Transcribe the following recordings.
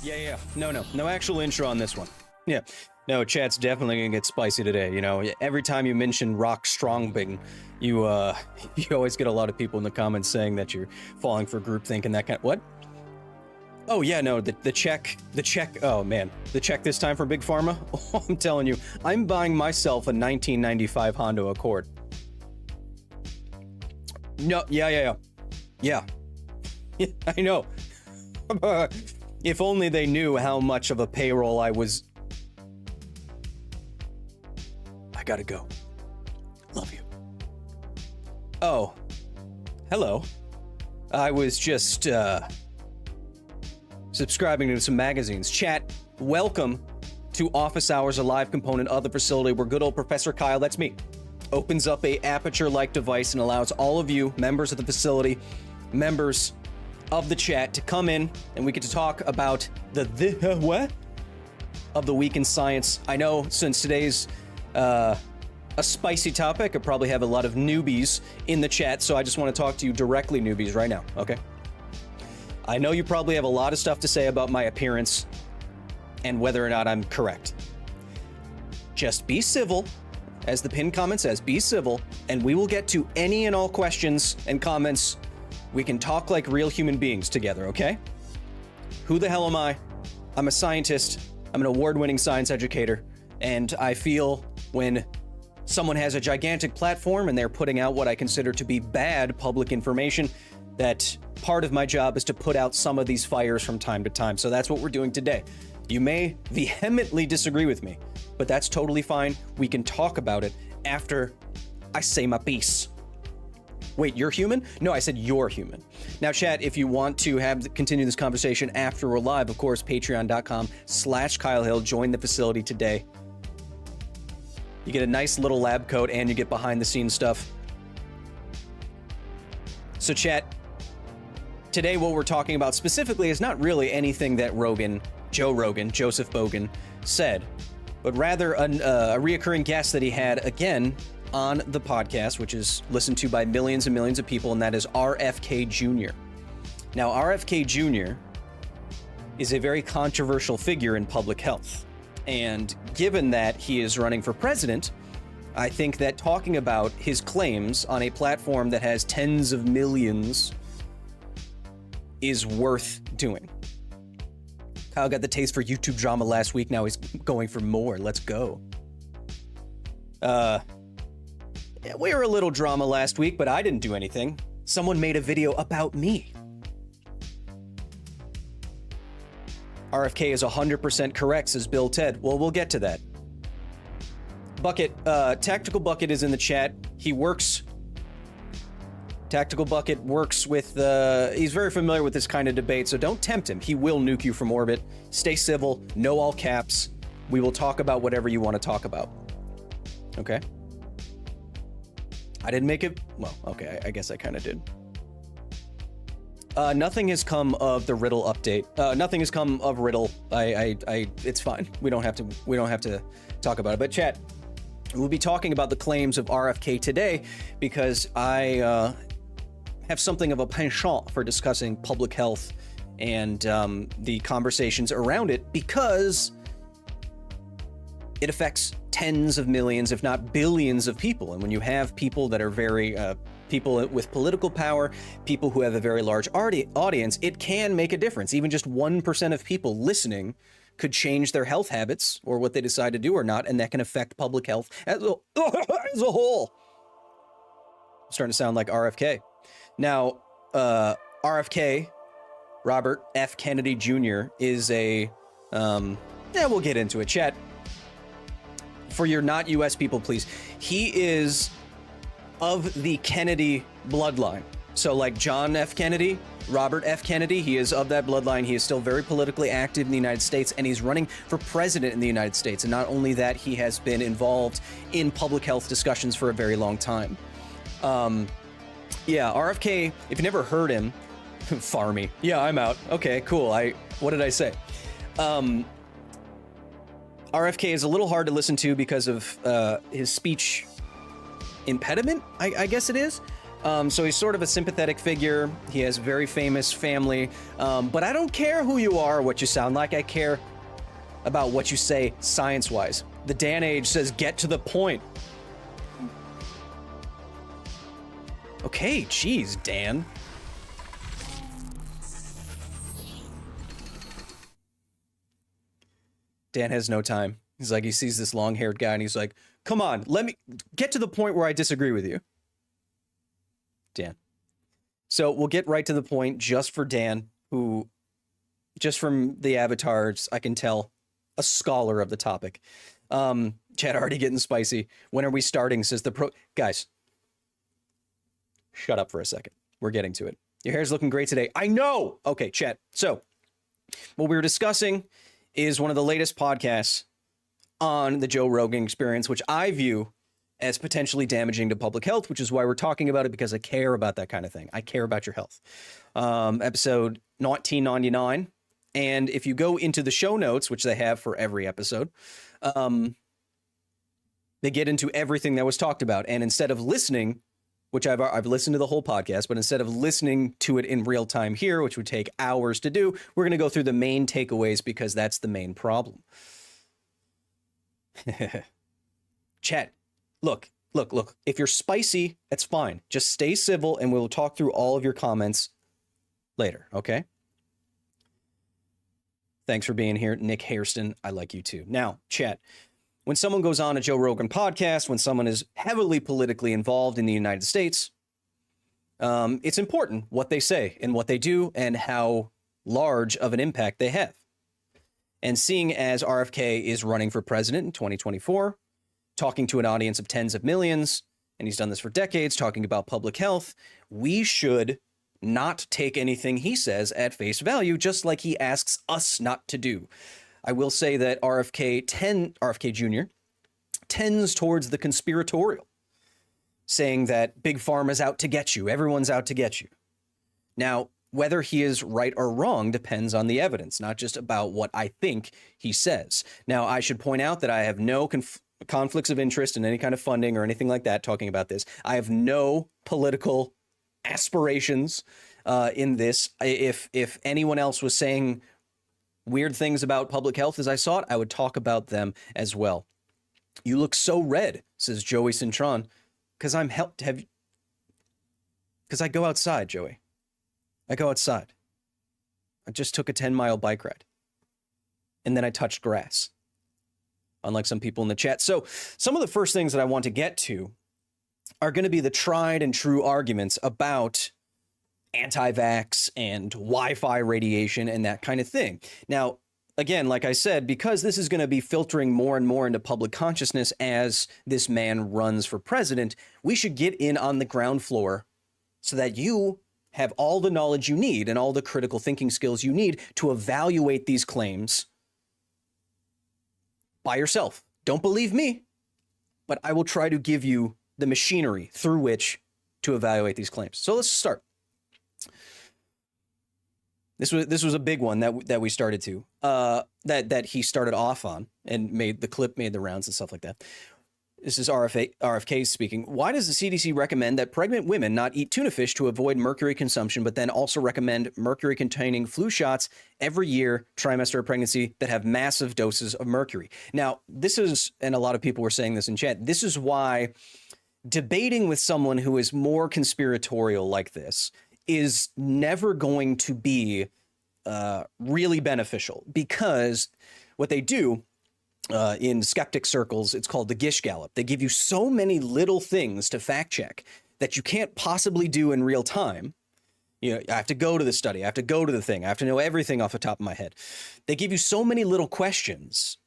Yeah. No actual intro on this one. Yeah. No, chat's definitely gonna get spicy today. You know, every time you mention Rock Strongbing, you you always get a lot of people in the comments saying that you're falling for groupthink and that kind of, what? Oh yeah, no, the check, oh man, the check this time for Big Pharma? Oh, I'm telling you, I'm buying myself a 1995 Honda Accord. No, yeah. I know. If only they knew how much of a payroll I was. I gotta go. Love you. Oh. Hello. I was just, subscribing to some magazines. Chat, welcome to Office Hours, a live component of the facility where good old Professor Kyle, that's me, opens up a aperture-like device and allows all of you, members of the facility, members of the chat to come in and we get to talk about the what of the week in science. I know since today's a spicy topic, I probably have a lot of newbies in the chat, so I just want to talk to you directly, newbies, right now, okay? I know you probably have a lot of stuff to say about my appearance and whether or not I'm correct. Just be civil, as the pinned comment says, be civil, and we will get to any and all questions and comments. We can talk like real human beings together, okay? Who the hell am I? I'm a scientist. I'm an award-winning science educator, and I feel when someone has a gigantic platform and they're putting out what I consider to be bad public information, that part of my job is to put out some of these fires from time to time. So that's what we're doing today. You may vehemently disagree with me, but that's totally fine. We can talk about it after I say my piece. Wait, you're human? No, I said you're human. Now, chat, if you want to continue this conversation after we're live, of course, patreon.com/Kyle Hill. Join the facility today. You get a nice little lab coat and you get behind the scenes stuff. So, chat, today what we're talking about specifically is not really anything that Joe Rogan, Joseph Bogan, said, but rather a reoccurring guest that he had again on the podcast, which is listened to by millions and millions of people, and that is RFK Jr. Now, RFK Jr. is a very controversial figure in public health, and given that he is running for president, I think that talking about his claims on a platform that has tens of millions is worth doing. Kyle got the taste for YouTube drama last week. Now he's going for more. Let's go. Yeah, we were a little drama last week, but I didn't do anything. Someone made a video about me. RFK is 100% correct, says Bill Ted. Well, we'll get to that. Bucket, Tactical Bucket is in the chat. Tactical Bucket works with, he's very familiar with this kind of debate, so don't tempt him. He will nuke you from orbit. Stay civil, no all caps. We will talk about whatever you want to talk about. Okay? I didn't make it, well, okay, I guess I kind of did. Nothing has come of the Riddle update. Nothing has come of Riddle. It's fine. We don't have to talk about it. But chat, we'll be talking about the claims of RFK today because I have something of a penchant for discussing public health and the conversations around it because it affects tens of millions, if not billions of people. And when you have people that are very, people with political power, people who have a very large audience, it can make a difference. Even just 1% of people listening could change their health habits or what they decide to do or not, and that can affect public health as a whole. I'm starting to sound like RFK. Now, RFK, Robert F. Kennedy Jr., is a, we'll get into it, chat. For your not U.S. people, please. He is of the Kennedy bloodline. So like John F. Kennedy, Robert F. Kennedy, he is of that bloodline. He is still very politically active in the United States, and he's running for president in the United States. And not only that, he has been involved in public health discussions for a very long time. Yeah, RFK, if you never heard him, Farmy. Yeah, I'm out. Okay, cool. What did I say? RFK is a little hard to listen to because of his speech impediment, I guess it is. So he's sort of a sympathetic figure. He has a very famous family. But I don't care who you are or what you sound like. I care about what you say science-wise. The Dan Age says, get to the point. Okay, geez, Dan. Dan has no time. He's like, he sees this long-haired guy and he's like, come on, let me get to the point where I disagree with you. Dan. So we'll get right to the point just for Dan, who, just from the avatars, I can tell, a scholar of the topic. Chat already getting spicy. When are we starting, says the Guys, shut up for a second. We're getting to it. Your hair's looking great today. I know! Okay, chat. So, what we were discussing is one of the latest podcasts on the Joe Rogan Experience, which I view as potentially damaging to public health, which is why we're talking about it, because I care about that kind of thing. I care about your health. Episode 1999. And if you go into the show notes, which they have for every episode, they get into everything that was talked about. And instead of listening, which I've listened to the whole podcast, but instead of listening to it in real time here, which would take hours to do, we're going to go through the main takeaways because that's the main problem. Chat, look. If you're spicy, that's fine. Just stay civil and we'll talk through all of your comments later, okay? Thanks for being here, Nick Hairston. I like you too. Now, chat, when someone goes on a Joe Rogan podcast, when someone is heavily politically involved in the United States, it's important what they say and what they do and how large of an impact they have. And seeing as RFK is running for president in 2024, talking to an audience of tens of millions, and he's done this for decades, talking about public health, we should not take anything he says at face value, just like he asks us not to do. I will say that RFK Jr. tends towards the conspiratorial, saying that Big Pharma's out to get you. Everyone's out to get you. Now, whether he is right or wrong depends on the evidence, not just about what I think he says. Now, I should point out that I have no conflicts of interest in any kind of funding or anything like that talking about this. I have no political aspirations in this. If anyone else was saying weird things about public health as I saw it, I would talk about them as well. You look so red, says Joey Cintron, because because I go outside, Joey. I go outside. I just took a 10-mile bike ride. And then I touched grass. Unlike some people in the chat. So some of the first things that I want to get to are going to be the tried and true arguments about anti-vax and Wi-Fi radiation and that kind of thing. Now, again, like I said, because this is going to be filtering more and more into public consciousness as this man runs for president, we should get in on the ground floor so that you have all the knowledge you need and all the critical thinking skills you need to evaluate these claims by yourself. Don't believe me, but I will try to give you the machinery through which to evaluate these claims. So let's start. This was a big one that we started to that he started off on and made the rounds and stuff like that. This is RFK speaking. Why does the CDC recommend that pregnant women not eat tuna fish to avoid mercury consumption, but then also recommend mercury-containing flu shots every year, trimester of pregnancy, that have massive doses of mercury? Now, this is, and a lot of people were saying this in chat, this is why debating with someone who is more conspiratorial like this is never going to be really beneficial, because what they do in skeptic circles, it's called the Gish Gallop. They give you so many little things to fact check that you can't possibly do in real time. You know, I have to go to the study. I have to go to the thing. I have to know everything off the top of my head. They give you so many little questions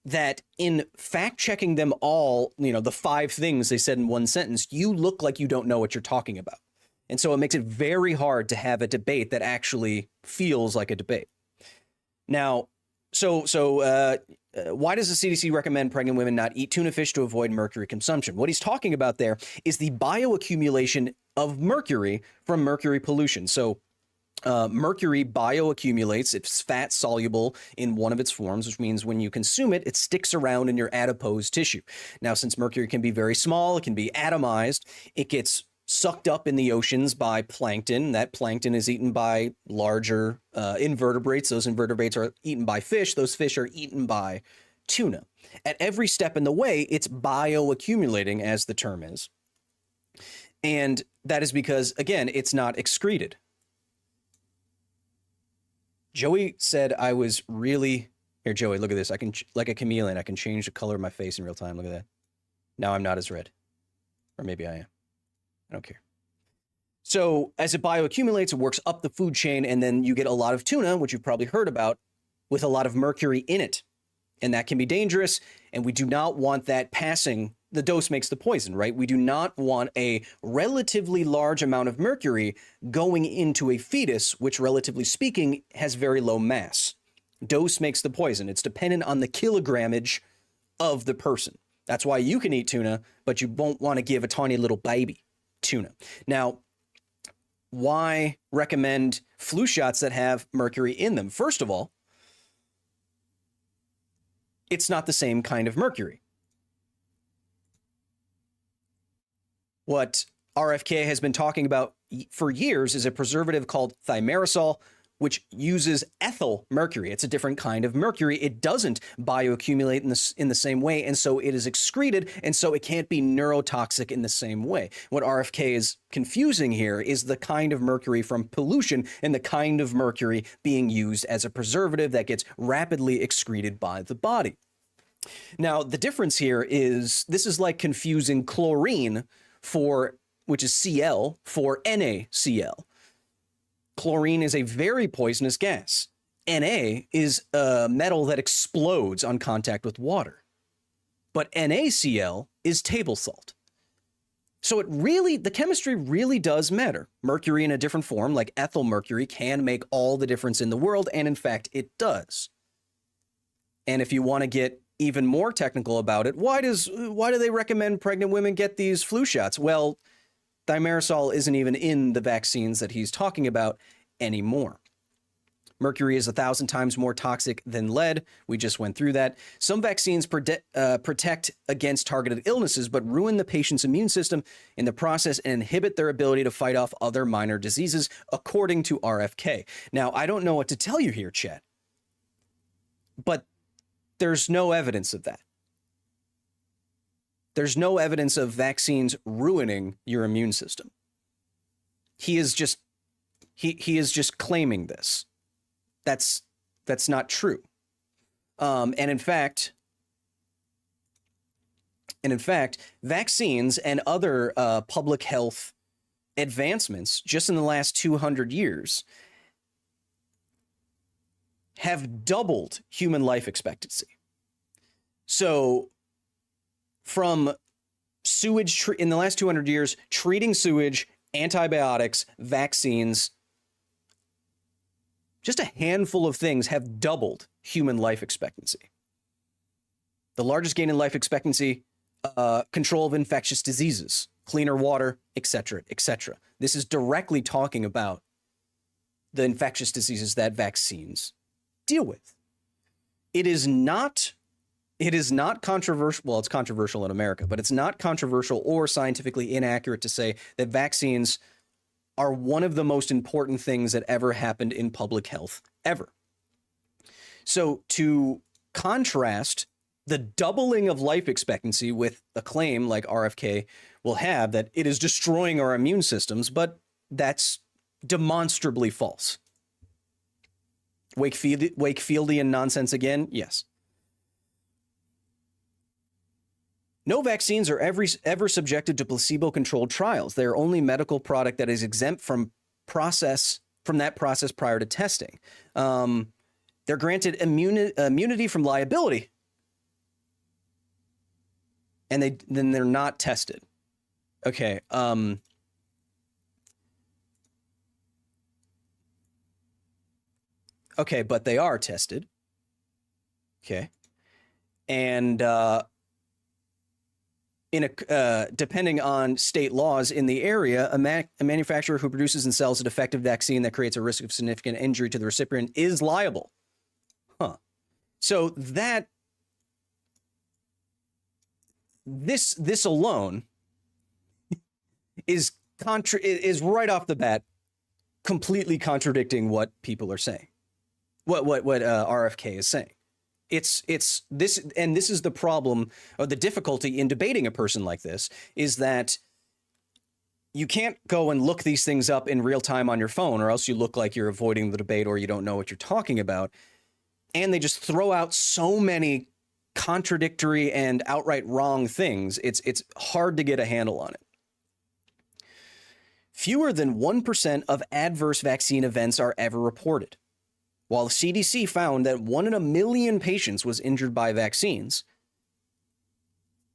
that in fact checking them all, you know, the 5 things they said in one sentence, you look like you don't know what you're talking about. And so it makes it very hard to have a debate that actually feels like a debate. Now, why does the CDC recommend pregnant women not eat tuna fish to avoid mercury consumption? What he's talking about there is the bioaccumulation of mercury from mercury pollution. So mercury bioaccumulates. It's fat soluble in one of its forms, which means when you consume it, it sticks around in your adipose tissue. Now, since mercury can be very small, it can be atomized, it gets sucked up in the oceans by plankton. That plankton is eaten by larger invertebrates. Those invertebrates are eaten by fish. Those fish are eaten by tuna. At every step in the way, it's bioaccumulating, as the term is. And that is because, again, it's not excreted. Joey said I was really... Here, Joey, look at this. I can, like a chameleon, I can change the color of my face in real time. Look at that. Now I'm not as red. Or maybe I am. I don't care. So as it bioaccumulates, it works up the food chain, and then you get a lot of tuna, which you've probably heard about, with a lot of mercury in it. And that can be dangerous, and we do not want that passing. The dose makes the poison, right? We do not want a relatively large amount of mercury going into a fetus, which, relatively speaking, has very low mass. Dose makes the poison. It's dependent on the kilogrammage of the person. That's why you can eat tuna, but you won't want to give a tiny little baby tuna. Now, why recommend flu shots that have mercury in them? First of all, it's not the same kind of mercury. What RFK has been talking about for years is a preservative called thimerosal, which uses ethyl mercury. It's a different kind of mercury. It doesn't bioaccumulate in the same way, and so it is excreted, and so it can't be neurotoxic in the same way. What RFK is confusing here is the kind of mercury from pollution and the kind of mercury being used as a preservative that gets rapidly excreted by the body. Now, the difference here is this is like confusing chlorine which is Cl, for NaCl. Chlorine is a very poisonous gas. Na is a metal that explodes on contact with water. But NaCl is table salt. So the chemistry really does matter. Mercury in a different form, like ethyl mercury, can make all the difference in the world, and in fact, it does. And if you want to get even more technical about it, why do they recommend pregnant women get these flu shots? Well, thimerosal isn't even in the vaccines that he's talking about anymore. Mercury is 1,000 times more toxic than lead. We just went through that. Some vaccines protect against targeted illnesses, but ruin the patient's immune system in the process and inhibit their ability to fight off other minor diseases, according to RFK. Now, I don't know what to tell you here, Chet, but there's no evidence of that. There's no evidence of vaccines ruining your immune system. He is just claiming this. That's not true. And in fact, vaccines and other public health advancements just in the last 200 years have doubled human life expectancy. So from sewage in the last 200 years, treating sewage, antibiotics, vaccines, just a handful of things have doubled human life expectancy. The largest gain in life expectancy, control of infectious diseases, cleaner water, etc., etc. This is directly talking about the infectious diseases that vaccines deal with. It is not controversial. Well, it's controversial in America, but it's not controversial or scientifically inaccurate to say that vaccines are one of the most important things that ever happened in public health ever. So to contrast the doubling of life expectancy with a claim like RFK will have that it is destroying our immune systems, but that's demonstrably false. Wakefieldian nonsense again? Yes. No vaccines are ever subjected to placebo-controlled trials. They are only medical product that is exempt from that process prior to testing. They're granted immunity from liability, and then they're not tested. Okay. Okay, but they are tested. Okay, and depending on state laws in the area, a manufacturer who produces and sells a defective vaccine that creates a risk of significant injury to the recipient is liable. Huh. So this alone is right off the bat completely contradicting what people are saying. What RFK is saying. It's this, and this is the problem, or the difficulty in debating a person like this, is that you can't go and look these things up in real time on your phone, or else you look like you're avoiding the debate or you don't know what you're talking about. And they just throw out so many contradictory and outright wrong things. It's hard to get a handle on it. Fewer than 1% of adverse vaccine events are ever reported. While the CDC found that 1 in a million patients was injured by vaccines.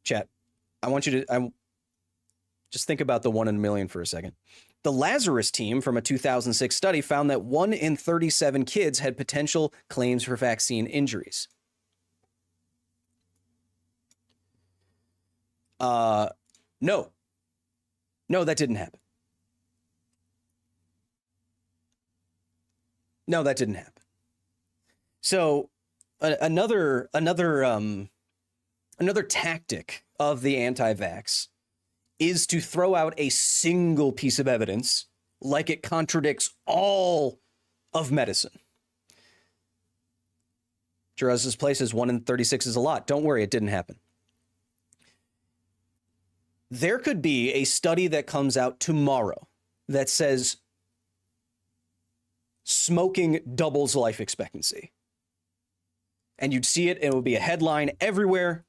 Chat, I want you to just think about the 1 in a million for a second. The Lazarus team from a 2006 study found that 1 in 37 kids had potential claims for vaccine injuries. No, that didn't happen. No, that didn't happen. So another tactic of the anti-vax is to throw out a single piece of evidence like it contradicts all of medicine. Jerez's place is 1 in 36 is a lot. Don't worry, it didn't happen. There could be a study that comes out tomorrow that says smoking doubles life expectancy. And you'd see it, and it would be a headline everywhere.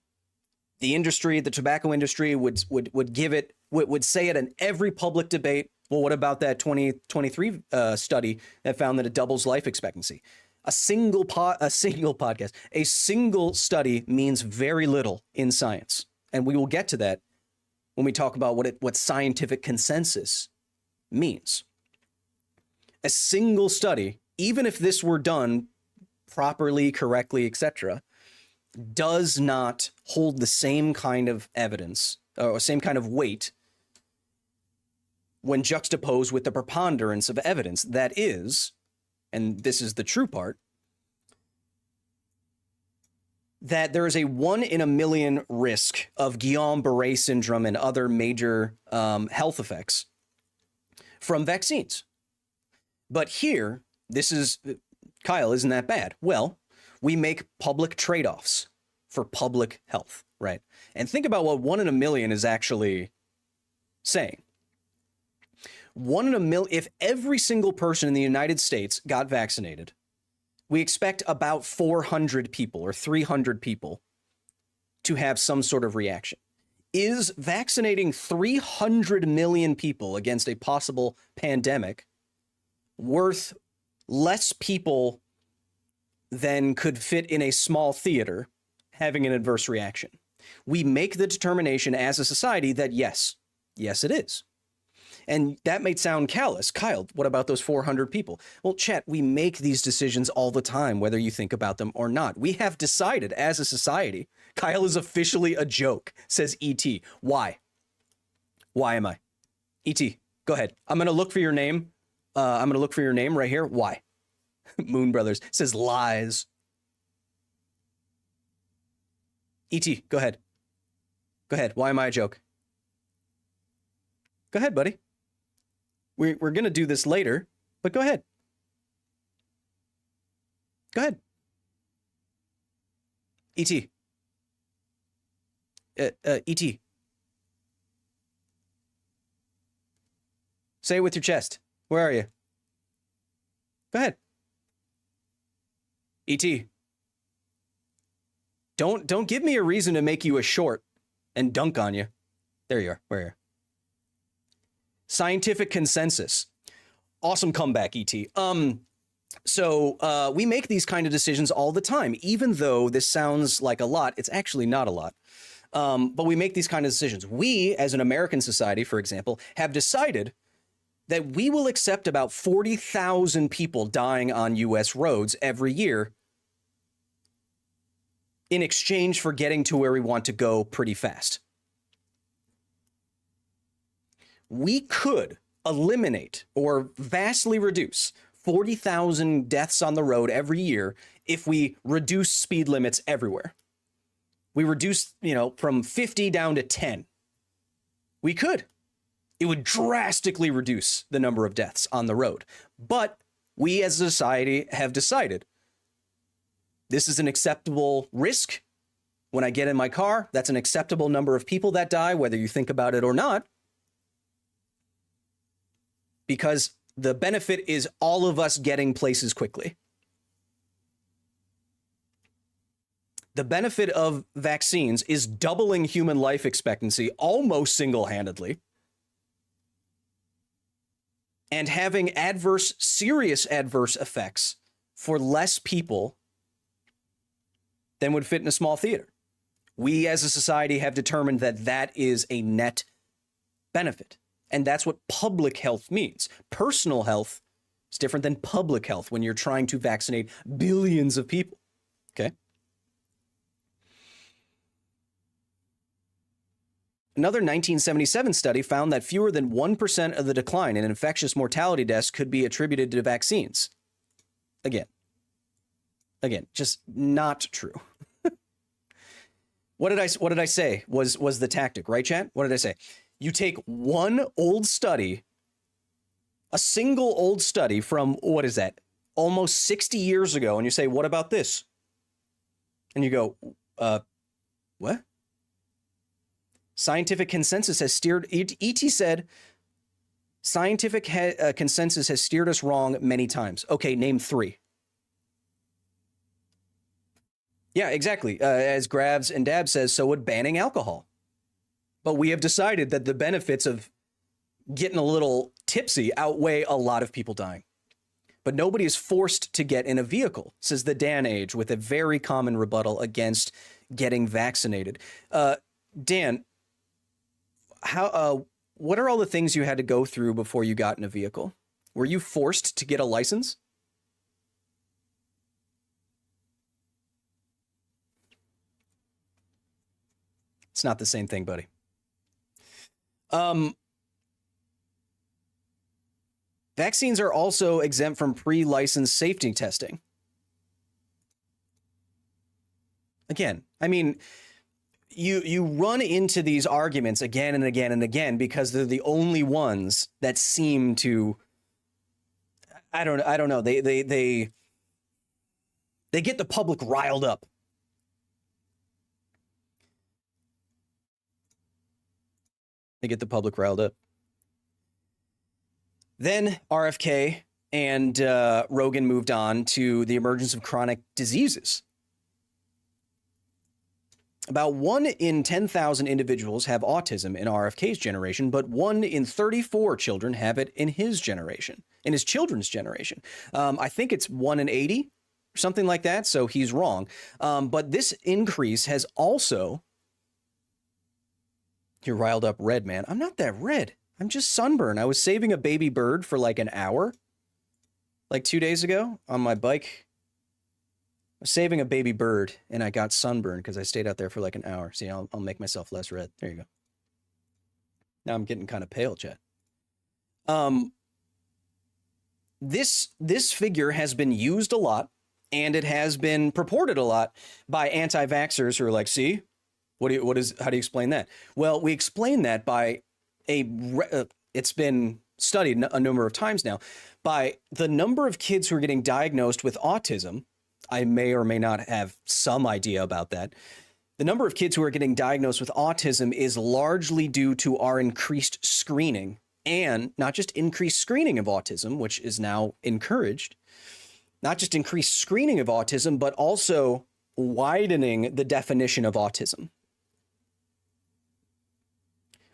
The industry, the tobacco industry would give it, would say it in every public debate. Well, what about that 2023 study that found that it doubles life expectancy? A single study means very little in science. And we will get to that when we talk about what scientific consensus means. A single study, even if this were done properly, correctly, etc., does not hold the same kind of evidence or same kind of weight when juxtaposed with the preponderance of evidence. That is, and this is the true part, that there is a 1 in a million risk of Guillain-Barré syndrome and other major health effects from vaccines. But here, this is, Kyle, isn't that bad? Well, we make public trade-offs for public health, right? And think about what 1 in a million is actually saying. 1 in a million, if every single person in the United States got vaccinated, we expect about 400 people or 300 people to have some sort of reaction. Is vaccinating 300 million people against a possible pandemic worth less people than could fit in a small theater having an adverse reaction? We make the determination as a society that yes, it is. And that may sound callous. Kyle, what about those 400 people? Well, chat, we make these decisions all the time, whether you think about them or not. We have decided as a society, Kyle is officially a joke, says E.T. Why? Why am I? E.T., go ahead. I'm going to look for your name. I'm going to look for your name right here. Why? Moon Brothers says lies. E.T., go ahead. Go ahead. Why am I a joke? Go ahead, buddy. We're going to do this later, but go ahead. Go ahead. E.T. E.T. Say it with your chest. Where are you? Go ahead. E.T. Don't give me a reason to make you a short and dunk on you. There you are. Where are you? Scientific consensus. Awesome comeback, E.T. So we make these kind of decisions all the time, even though this sounds like a lot. It's actually not a lot. But we make these kind of decisions. We, as an American society, for example, have decided that we will accept about 40,000 people dying on U.S. roads every year in exchange for getting to where we want to go pretty fast. We could eliminate or vastly reduce 40,000 deaths on the road every year if we reduce speed limits everywhere. We reduce, from 50 down to 10. We could. It would drastically reduce the number of deaths on the road. But we as a society have decided this is an acceptable risk. When I get in my car, that's an acceptable number of people that die, whether you think about it or not. Because the benefit is all of us getting places quickly. The benefit of vaccines is doubling human life expectancy almost single-handedly and having serious adverse effects for less people than would fit in a small theater. We as a society have determined that that is a net benefit. And that's what public health means. Personal health is different than public health when you're trying to vaccinate billions of people. Okay. Another 1977 study found that fewer than 1% of the decline in infectious mortality deaths could be attributed to vaccines. Again, just not true. What did I say was the tactic, right, chat? What did I say? You take one old study, a single old study from, what is that, almost 60 years ago, and you say, what about this? And you go, what? Scientific consensus has steered, ET said, scientific consensus has steered us wrong many times. Okay, name 3. Yeah, exactly. As Gravs and Dab says, so would banning alcohol. But we have decided that the benefits of getting a little tipsy outweigh a lot of people dying. But nobody is forced to get in a vehicle, says the Dan Age, with a very common rebuttal against getting vaccinated. Dan, what are all the things you had to go through before you got in a vehicle? Were you forced to get a license? It's not the same thing, buddy. Vaccines are also exempt from pre-licensed safety testing. Again, I mean, you run into these arguments again and again and again because they're the only ones that seem to, I don't know. They get the public riled up. They get the public riled up. Then RFK and Rogan moved on to the emergence of chronic diseases. About 1 in 10,000 individuals have autism in RFK's generation, but 1 in 34 children have it in his generation, in his children's generation. I think it's 1 in 80 or something like that, so he's wrong. But this increase has also... You're riled up red, man. I'm not that red. I'm just sunburned. I was saving a baby bird for like an hour, like 2 days ago on my bike. I was saving a baby bird and I got sunburned because I stayed out there for like an hour. See, I'll make myself less red. There you go. Now I'm getting kind of pale, chat. This figure has been used a lot, and it has been purported a lot by anti-vaxxers who are like, see, how do you explain that? Well, we explain that by it's been studied a number of times now, by the number of kids who are getting diagnosed with autism. I may or may not have some idea about that. The number of kids who are getting diagnosed with autism is largely due to our increased screening, and not just increased screening of autism, which is now encouraged, not just increased screening of autism, but also widening the definition of autism.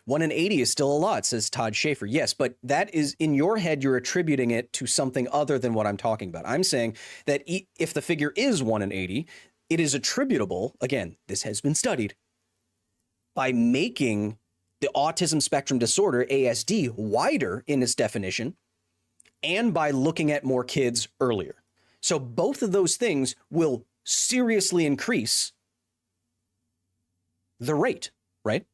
1 in 80 is still a lot, says Todd Schaefer. Yes, but that is, in your head, you're attributing it to something other than what I'm talking about. I'm saying that if the figure is 1 in 80, it is attributable, again, this has been studied, by making the autism spectrum disorder, ASD, wider in its definition, and by looking at more kids earlier. So both of those things will seriously increase the rate, right?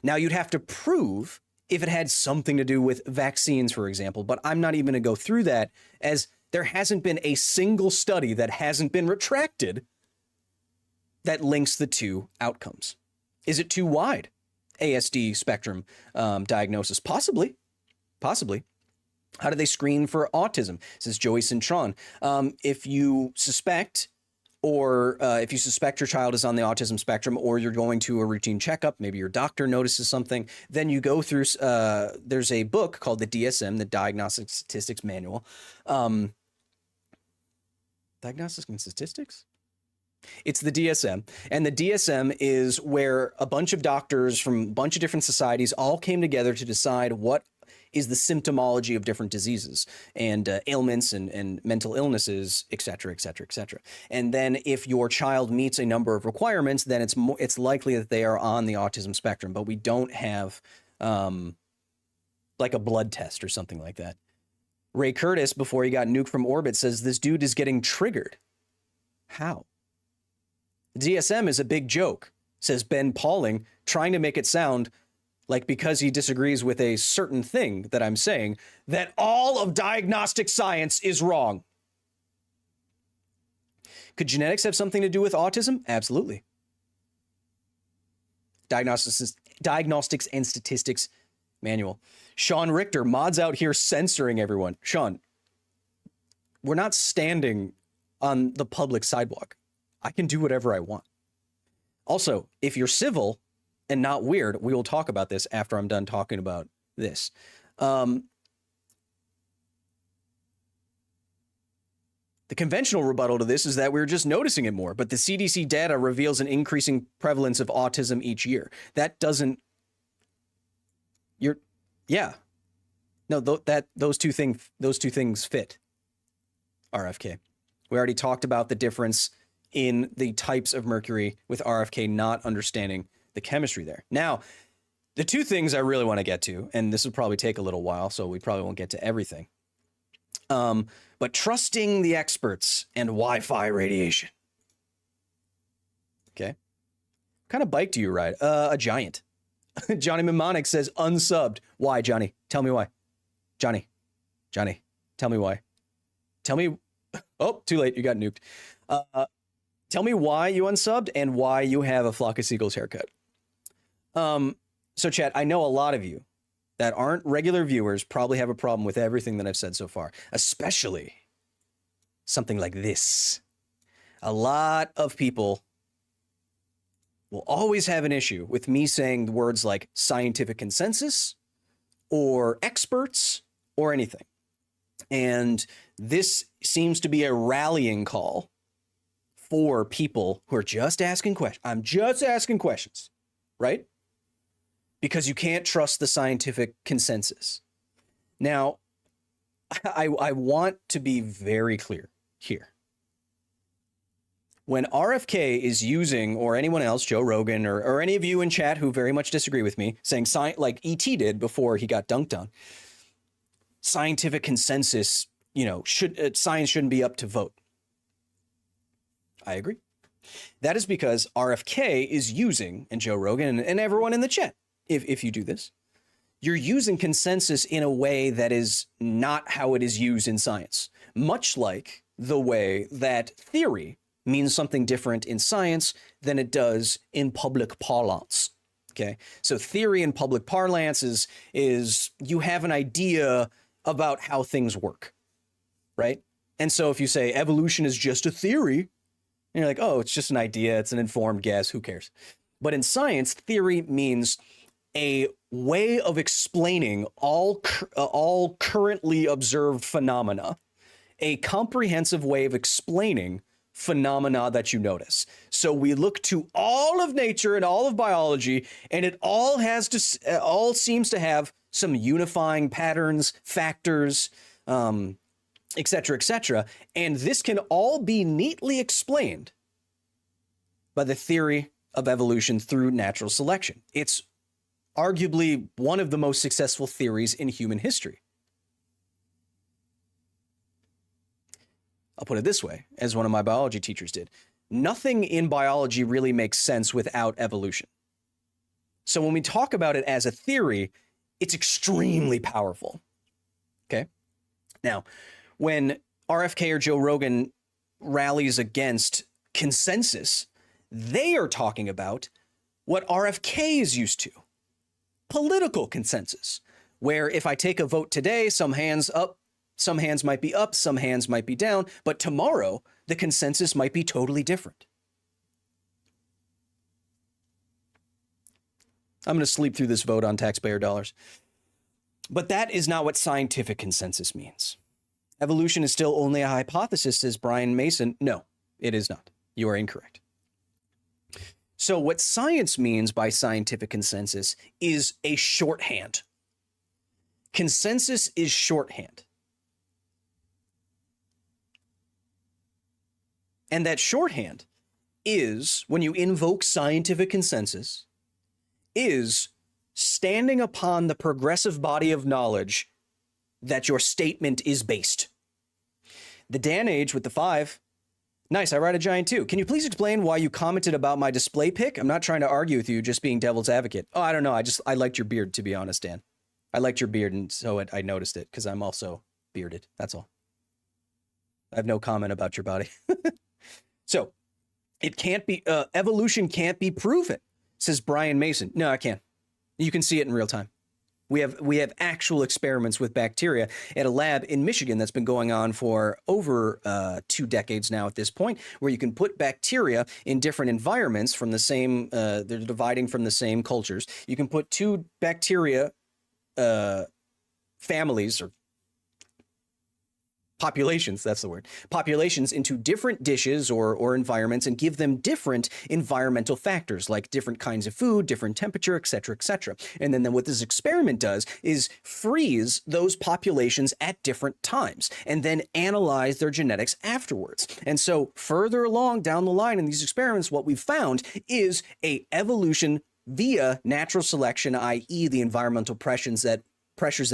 Now, you'd have to prove if it had something to do with vaccines, for example, but I'm not even going to go through that, as there hasn't been a single study that hasn't been retracted that links the two outcomes. Is it too wide? ASD spectrum diagnosis? Possibly. How do they screen for autism? Says Joey Cintron. If you suspect your child is on the autism spectrum, or you're going to a routine checkup, maybe your doctor notices something, then you go through, there's a book called the DSM, the Diagnostic Statistics Manual. Diagnostics and Statistics? It's the DSM. And the DSM is where a bunch of doctors from a bunch of different societies all came together to decide what is the symptomology of different diseases and ailments and mental illnesses, et cetera, et cetera, et cetera. And then if your child meets a number of requirements, then it's likely that they are on the autism spectrum. But we don't have like a blood test or something like that. Ray Curtis, before he got nuked from orbit, says this dude is getting triggered. How? The DSM is a big joke, says Ben Pauling, trying to make it sound like because he disagrees with a certain thing that I'm saying, that all of diagnostic science is wrong. Could genetics have something to do with autism? Absolutely. Diagnostics and Statistics Manual. Sean Richter, mods out here censoring everyone. Sean, we're not standing on the public sidewalk. I can do whatever I want. Also, if you're civil and not weird, we will talk about this after I'm done talking about this. The conventional rebuttal to this is that we're just noticing it more, but the CDC data reveals an increasing prevalence of autism each year. That doesn't, no, those two things fit. RFK. We already talked about the difference in the types of mercury with RFK not understanding the chemistry there. Now, the two things I really want to get to, and this will probably take a little while, so we probably won't get to everything. But trusting the experts and Wi-Fi radiation. Okay. What kind of bike do you ride? A Giant. Johnny Mnemonic says unsubbed. Why, Johnny? Tell me why. Johnny, tell me why. Tell me. Oh, too late. You got nuked. Tell me why you unsubbed and why you have a flock of seagulls haircut. So chat, I know a lot of you that aren't regular viewers probably have a problem with everything that I've said so far, especially something like this. A lot of people will always have an issue with me saying words like scientific consensus or experts or anything. And this seems to be a rallying call for people who are just asking questions. I'm just asking questions, right? Because you can't trust the scientific consensus. Now, I want to be very clear here. When RFK is using, or anyone else, Joe Rogan, or any of you in chat who very much disagree with me, saying like ET did before he got dunked on, scientific consensus, science shouldn't be up to vote. I agree. That is because RFK is using, and Joe Rogan and everyone in the chat, if you do this, you're using consensus in a way that is not how it is used in science. Much like the way that theory means something different in science than it does in public parlance. Okay, so theory in public parlance is you have an idea about how things work, right? And so if you say evolution is just a theory, and you're like, oh, it's just an idea, it's an informed guess, who cares? But in science, theory means a way of explaining all currently observed phenomena, a comprehensive way of explaining phenomena that you notice. So we look to all of nature and all of biology, and it all seems to have some unifying patterns, factors, et cetera, et cetera. And this can all be neatly explained by the theory of evolution through natural selection. It's arguably one of the most successful theories in human history. I'll put it this way, as one of my biology teachers did. Nothing in biology really makes sense without evolution. So when we talk about it as a theory, it's extremely powerful. Okay? Now, when RFK or Joe Rogan rallies against consensus, they are talking about what RFK is used to. Political consensus, where if I take a vote today, some hands up, some hands might be up, some hands might be down, but tomorrow the consensus might be totally different. I'm going to sleep through this vote on taxpayer dollars. But that is not what scientific consensus means. Evolution is still only a hypothesis, says Brian Mason. No, it is not. You are incorrect. So what science means by scientific consensus is a shorthand. Consensus is shorthand. And that shorthand is, when you invoke scientific consensus, is standing upon the progressive body of knowledge that your statement is based. The Dan Age with the 5, Nice, I ride a giant too. Can you please explain why you commented about my display pic? I'm not trying to argue with you, just being devil's advocate. Oh, I don't know. I liked your beard, to be honest, Dan. I liked your beard, and so I noticed it, because I'm also bearded. That's all. I have no comment about your body. So, it can't be, evolution can't be proven, says Brian Mason. No, I can't. You can see it in real time. We have actual experiments with bacteria at a lab in Michigan that's been going on for over 2 decades now at this point, where you can put bacteria in different environments from the same, they're dividing from the same cultures. You can put 2 bacteria families or populations, that's the word, populations into different dishes or environments and give them different environmental factors like different kinds of food, different temperature, et cetera, et cetera. And then what this experiment does is freeze those populations at different times and then analyze their genetics afterwards. And so further along down the line in these experiments, what we've found is a evolution via natural selection, i.e. the environmental pressures that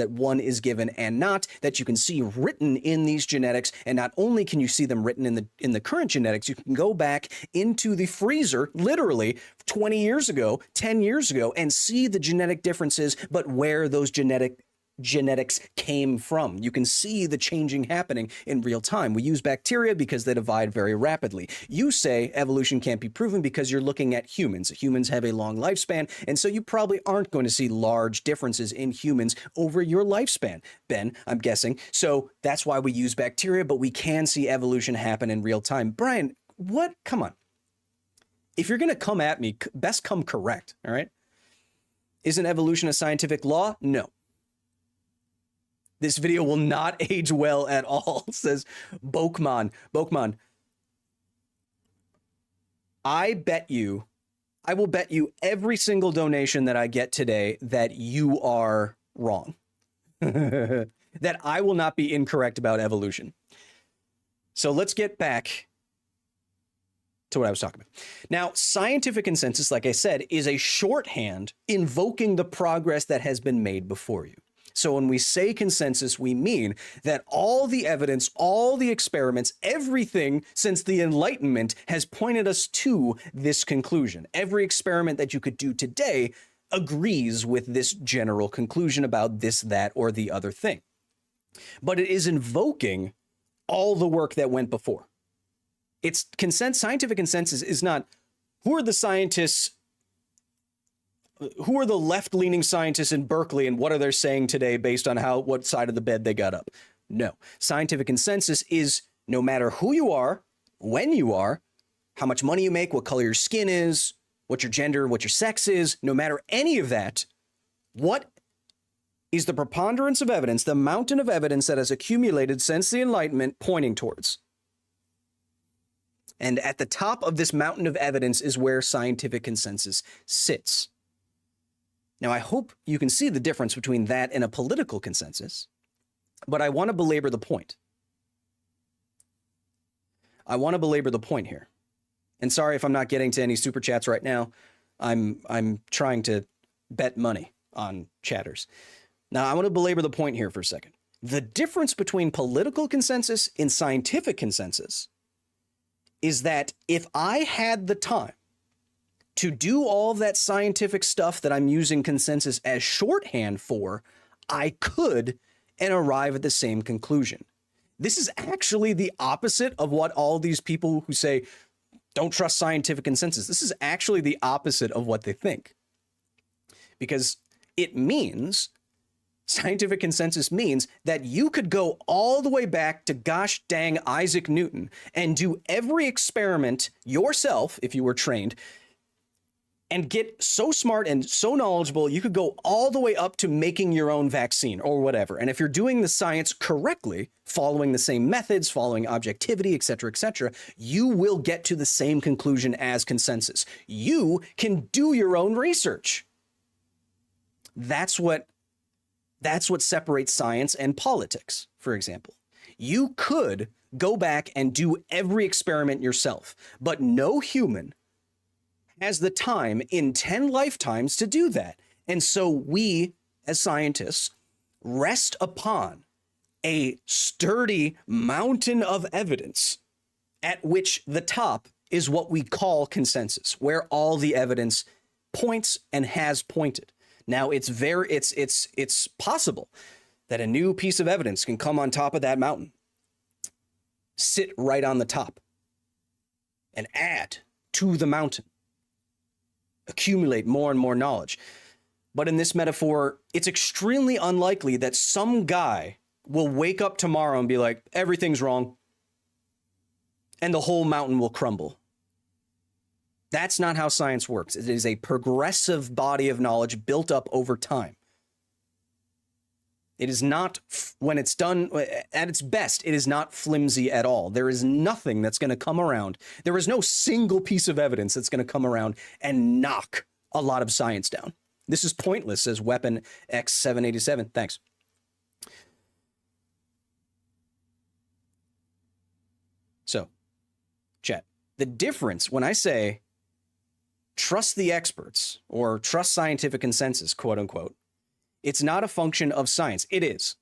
one is given and not, that you can see written in these genetics. And not only can you see them written in the current genetics, you can go back into the freezer literally 20 years ago, 10 years ago, and see the genetic differences, but where those genetics came from. You can see the changing happening in real time. We use bacteria because they divide very rapidly. You say evolution can't be proven because you're looking at humans. Humans have a long lifespan, and so you probably aren't going to see large differences in humans over your lifespan, Ben, I'm guessing. So that's why we use bacteria, but we can see evolution happen in real time. Brian, what? Come on. If you're going to come at me, best come correct, all right? Isn't evolution a scientific law? No. This video will not age well at all, says Bokman. Bokman, I will bet you every single donation that I get today that you are wrong. That I will not be incorrect about evolution. So let's get back to what I was talking about. Now, scientific consensus, like I said, is a shorthand invoking the progress that has been made before you. So when we say consensus, we mean that all the evidence, all the experiments, everything since the Enlightenment has pointed us to this conclusion. Every experiment that you could do today agrees with this general conclusion about this, that, or the other thing. But it is invoking all the work that went before. It's scientific consensus is not who are the scientists, who are the left-leaning scientists in Berkeley and what are they saying today based on what side of the bed they got up? No. Scientific consensus is no matter who you are, when you are, how much money you make, what color your skin is, what your gender, what your sex is, no matter any of that, what is the preponderance of evidence, the mountain of evidence that has accumulated since the Enlightenment pointing towards? And at the top of this mountain of evidence is where scientific consensus sits. Now, I hope you can see the difference between that and a political consensus, but I want to belabor the point. I want to belabor the point here. And sorry if I'm not getting to any super chats right now. I'm trying to bet money on chatters. Now, I want to belabor the point here for a second. The difference between political consensus and scientific consensus is that if I had the time to do all that scientific stuff that I'm using consensus as shorthand for, I could and arrive at the same conclusion. This is actually the opposite of what all these people who say, don't trust scientific consensus. This is actually the opposite of what they think. Because it means, scientific consensus means that you could go all the way back to gosh dang Isaac Newton and do every experiment yourself, if you were trained, and get so smart and so knowledgeable, you could go all the way up to making your own vaccine or whatever. And if you're doing the science correctly, following the same methods, following objectivity, et cetera, you will get to the same conclusion as consensus. You can do your own research. That's what separates science and politics, for example. You could go back and do every experiment yourself, but no human has the time in 10 lifetimes to do that. And so we, as scientists, rest upon a sturdy mountain of evidence at which the top is what we call consensus, where all the evidence points and has pointed. Now it's possible that a new piece of evidence can come on top of that mountain, sit right on the top, and add to the mountain, accumulate more and more knowledge. But in this metaphor, it's extremely unlikely that some guy will wake up tomorrow and be like, everything's wrong, and the whole mountain will crumble. That's not how science works. It is a progressive body of knowledge built up over time. It is not, when it's done at its best, it is not flimsy at all. There is nothing that's going to come around. There is no single piece of evidence that's going to come around and knock a lot of science down. This is pointless, says Weapon X787. Thanks. So, chat, the difference when I say trust the experts or trust scientific consensus, quote unquote, it's not a function of science. It is.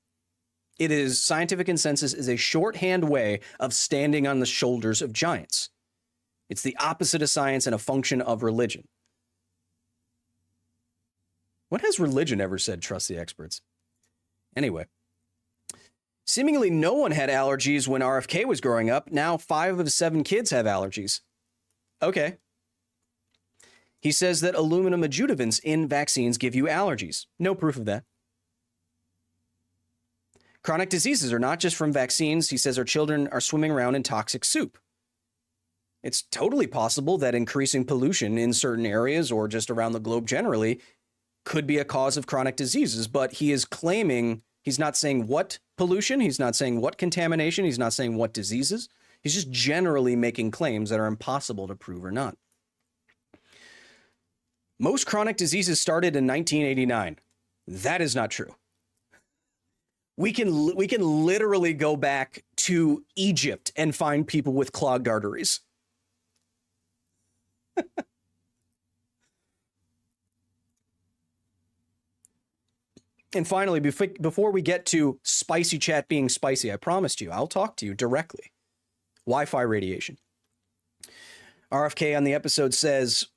It is, scientific consensus is a shorthand way of standing on the shoulders of giants. It's the opposite of science and a function of religion. When has religion ever said trust the experts? Anyway, seemingly no one had allergies when RFK was growing up. Now 5 of 7 kids have allergies. Okay. He says that aluminum adjuvants in vaccines give you allergies. No proof of that. Chronic diseases are not just from vaccines. He says our children are swimming around in toxic soup. It's totally possible that increasing pollution in certain areas or just around the globe generally could be a cause of chronic diseases, but he is claiming, he's not saying what pollution, he's not saying what contamination, he's not saying what diseases. He's just generally making claims that are impossible to prove or not. Most chronic diseases started in 1989. That is not true. We can literally go back to Egypt and find people with clogged arteries. And finally, before we get to spicy chat being spicy, I promised you, I'll talk to you directly. Wi-Fi radiation. RFK on the episode says,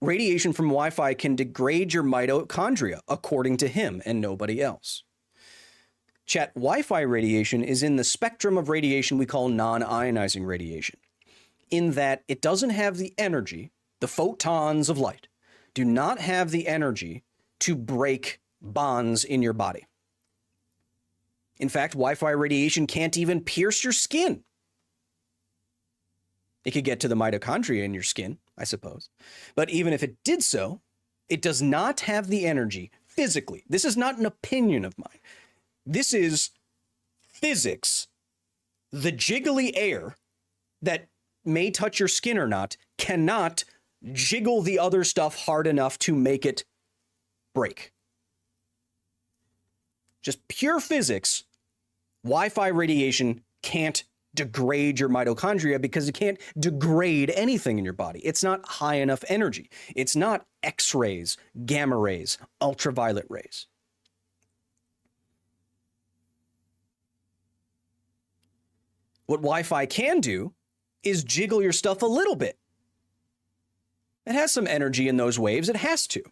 radiation from Wi-Fi can degrade your mitochondria, according to him and nobody else. Chat, Wi-Fi radiation is in the spectrum of radiation we call non-ionizing radiation, in that it doesn't have the energy, the photons of light do not have the energy to break bonds in your body. In fact, Wi-Fi radiation can't even pierce your skin. It could get to the mitochondria in your skin, I suppose. But even if it did so, it does not have the energy physically. This is not an opinion of mine. This is physics. The jiggly air that may touch your skin or not cannot jiggle the other stuff hard enough to make it break. Just pure physics, Wi-Fi radiation can't degrade your mitochondria because it can't degrade anything in your body. It's not high enough energy. It's not X-rays, gamma rays, ultraviolet rays. What Wi-Fi can do is jiggle your stuff a little bit. It has some energy in those waves. It has to.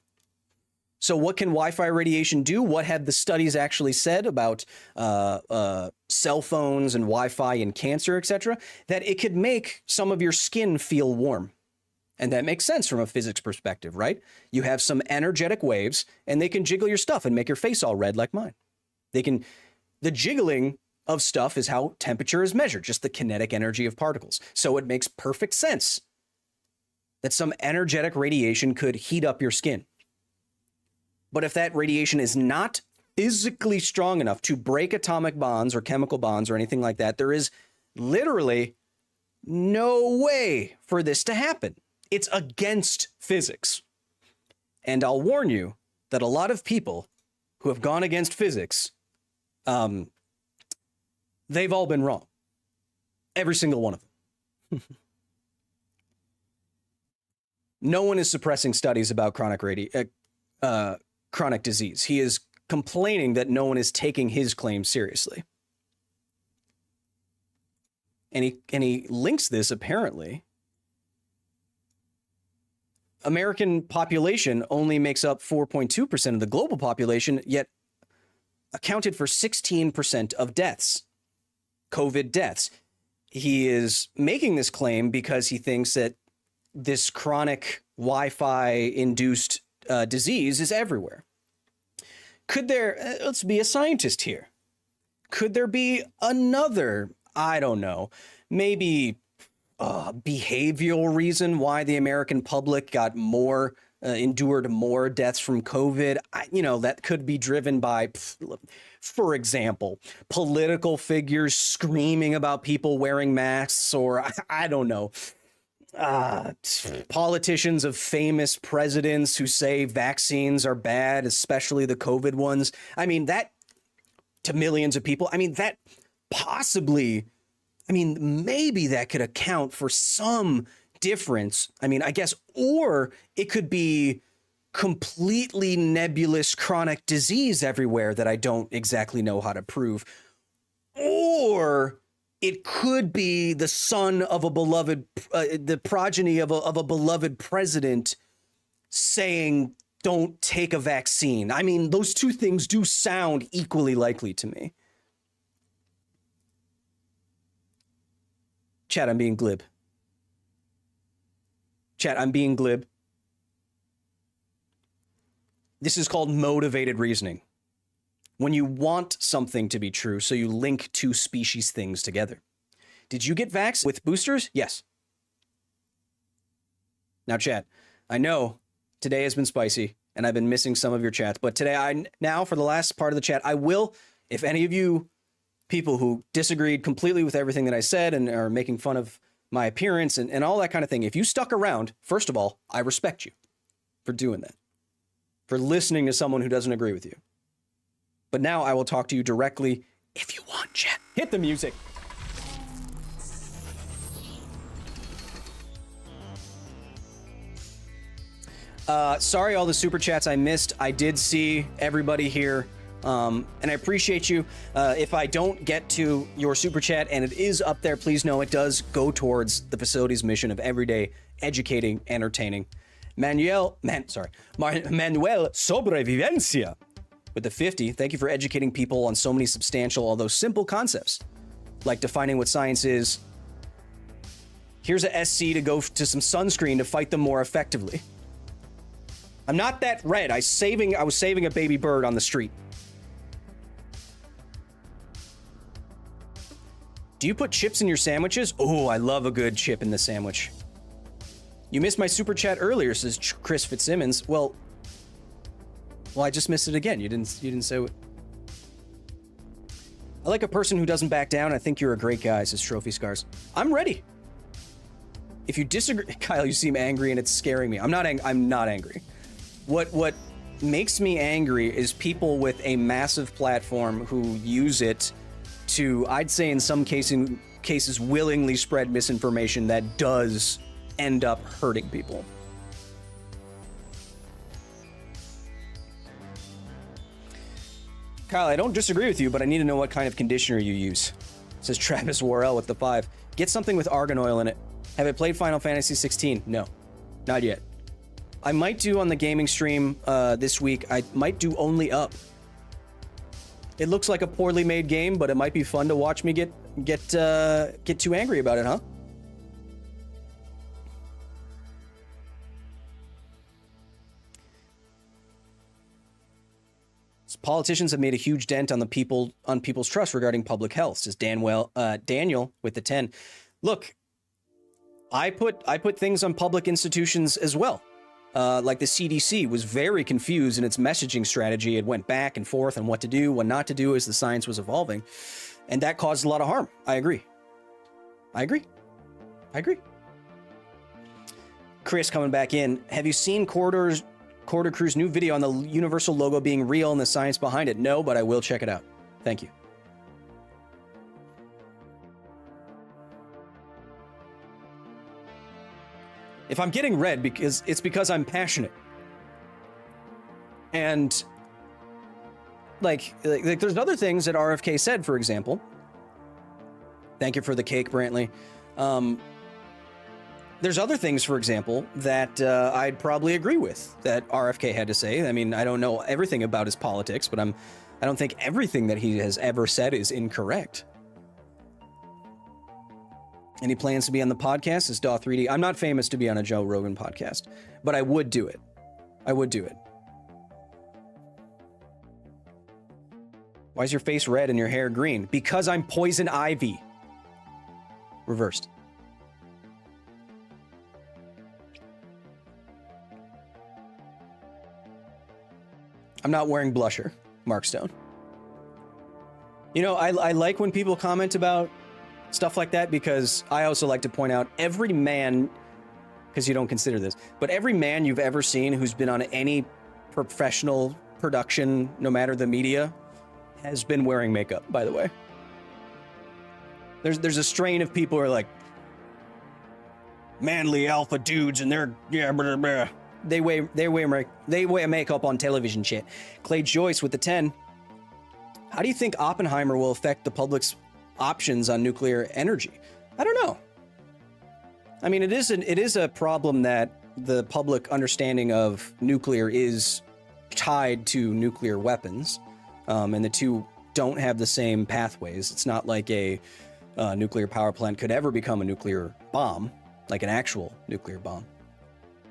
So what can Wi-Fi radiation do? What have the studies actually said about cell phones and Wi-Fi and cancer, etc.? That it could make some of your skin feel warm. And that makes sense from a physics perspective, right? You have some energetic waves and they can jiggle your stuff and make your face all red like mine. The jiggling of stuff is how temperature is measured, just the kinetic energy of particles. So it makes perfect sense that some energetic radiation could heat up your skin. But if that radiation is not physically strong enough to break atomic bonds or chemical bonds or anything like that, there is literally no way for this to happen. It's against physics. And I'll warn you that a lot of people who have gone against physics, they've all been wrong. Every single one of them. No one is suppressing studies about chronic disease. He is complaining that no one is taking his claims seriously. and he links this apparently. American population only makes up 4.2% of the global population, yet accounted for 16% of deaths, COVID deaths. He is making this claim because he thinks that this chronic Wi-Fi induced disease is everywhere. Could there, let's be a scientist here. Could there be another, I don't know, maybe behavioral reason why the American public got more, endured more deaths from COVID? That could be driven by, for example, political figures screaming about people wearing masks, or I don't know, politicians of famous presidents who say vaccines are bad, especially the COVID ones. I mean, that to millions of people. I mean, that possibly, maybe that could account for some difference. I guess, or it could be completely nebulous chronic disease everywhere that I don't exactly know how to prove. Or it could be the son of a beloved, the progeny of a beloved president saying, don't take a vaccine. Those two things do sound equally likely to me. Chat, I'm being glib. Chat, I'm being glib. This is called motivated reasoning. When you want something to be true, so you link two species things together. Did you get vaxxed with boosters? Yes. Now, chat, I know today has been spicy, and I've been missing some of your chats, but today, now for the last part of the chat, I will, if any of you people who disagreed completely with everything that I said and are making fun of my appearance and all that kind of thing, if you stuck around, first of all, I respect you for doing that, for listening to someone who doesn't agree with you. But now I will talk to you directly if you want, chat. Hit the music. Sorry, all the super chats I missed. I did see everybody here, and I appreciate you. If I don't get to your super chat and it is up there, please know it does go towards the facility's mission of everyday educating, entertaining. Manuel Sobrevivencia with the 50. Thank you for educating people on so many substantial, although simple concepts, like defining what science is. Here's a SC to go to some sunscreen to fight them more effectively. I'm not that red. I was saving a baby bird on the street. Do you put chips in your sandwiches? Oh, I love a good chip in the sandwich. You missed my super chat earlier, says Chris Fitzsimmons. Well, I just missed it again. You didn't say what. I like a person who doesn't back down. I think you're a great guy, says Trophy Scars. I'm ready. If you disagree, Kyle, you seem angry and it's scaring me. I'm not angry. What makes me angry is people with a massive platform who use it to, I'd say in some cases, willingly spread misinformation that does end up hurting people. Kyle, I don't disagree with you, but I need to know what kind of conditioner you use. Says Travis Worrell with the 5. Get something with argan oil in it. Have I played Final Fantasy 16? No, not yet. I might do on the gaming stream this week. I might do Only Up. It looks like a poorly made game, but it might be fun to watch me get too angry about it, huh? Politicians have made a huge dent on people's trust regarding public health, says Daniel with the 10. Look, I put things on public institutions as well. Like the CDC was very confused in its messaging strategy. It went back and forth on what to do, what not to do as the science was evolving. And that caused a lot of harm. I agree. Chris coming back in. Have you seen Corridor Crew's new video on the Universal logo being real and the science behind it? No, but I will check it out. Thank you. If I'm getting red, it's because I'm passionate. And like there's other things that RFK said, for example. Thank you for the cake, Brantley. There's other things, for example, that I'd probably agree with that RFK had to say. I mean, I don't know everything about his politics, but I don't think everything that he has ever said is incorrect. Any plans to be on the podcast? Is Daw3D? I'm not famous to be on a Joe Rogan podcast, but I would do it. I would do it. Why is your face red and your hair green? Because I'm poison ivy. Reversed. I'm not wearing blusher, Mark Stone. You know, I like when people comment about stuff like that, because I also like to point out every man, because you don't consider this, but every man you've ever seen who's been on any professional production, no matter the media, has been wearing makeup, by the way. There's a strain of people who are like manly alpha dudes, and they're blah, blah. They wear makeup on television shit. Clay Joyce with the 10. How do you think Oppenheimer will affect the public's options on nuclear energy? I don't know. I mean, it is a problem that the public understanding of nuclear is tied to nuclear weapons, and the two don't have the same pathways. It's not like a nuclear power plant could ever become a nuclear bomb, like an actual nuclear bomb.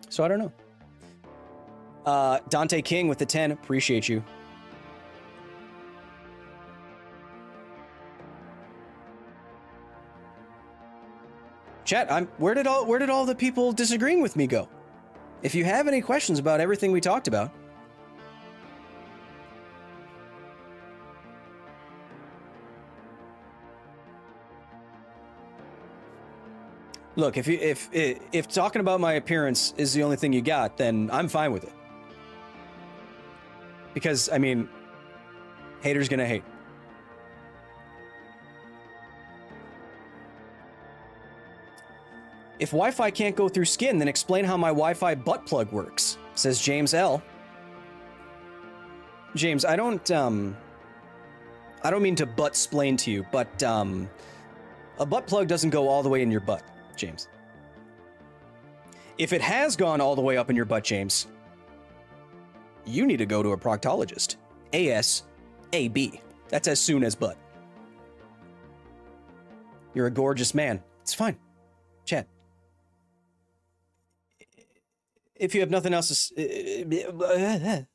So I don't know. Dante King with the 10. Appreciate you. Chat, where did all the people disagreeing with me go? If you have any questions about everything we talked about. Look, if talking about my appearance is the only thing you got, then I'm fine with it. Because, I mean, haters gonna hate. If Wi-Fi can't go through skin, then explain how my Wi-Fi butt plug works, says James L. James, I don't mean to butt-splain to you, but a butt plug doesn't go all the way in your butt, James. If it has gone all the way up in your butt, James, you need to go to a proctologist. ASAB. That's as soon as butt. You're a gorgeous man. It's fine. Chat. If you have nothing else to...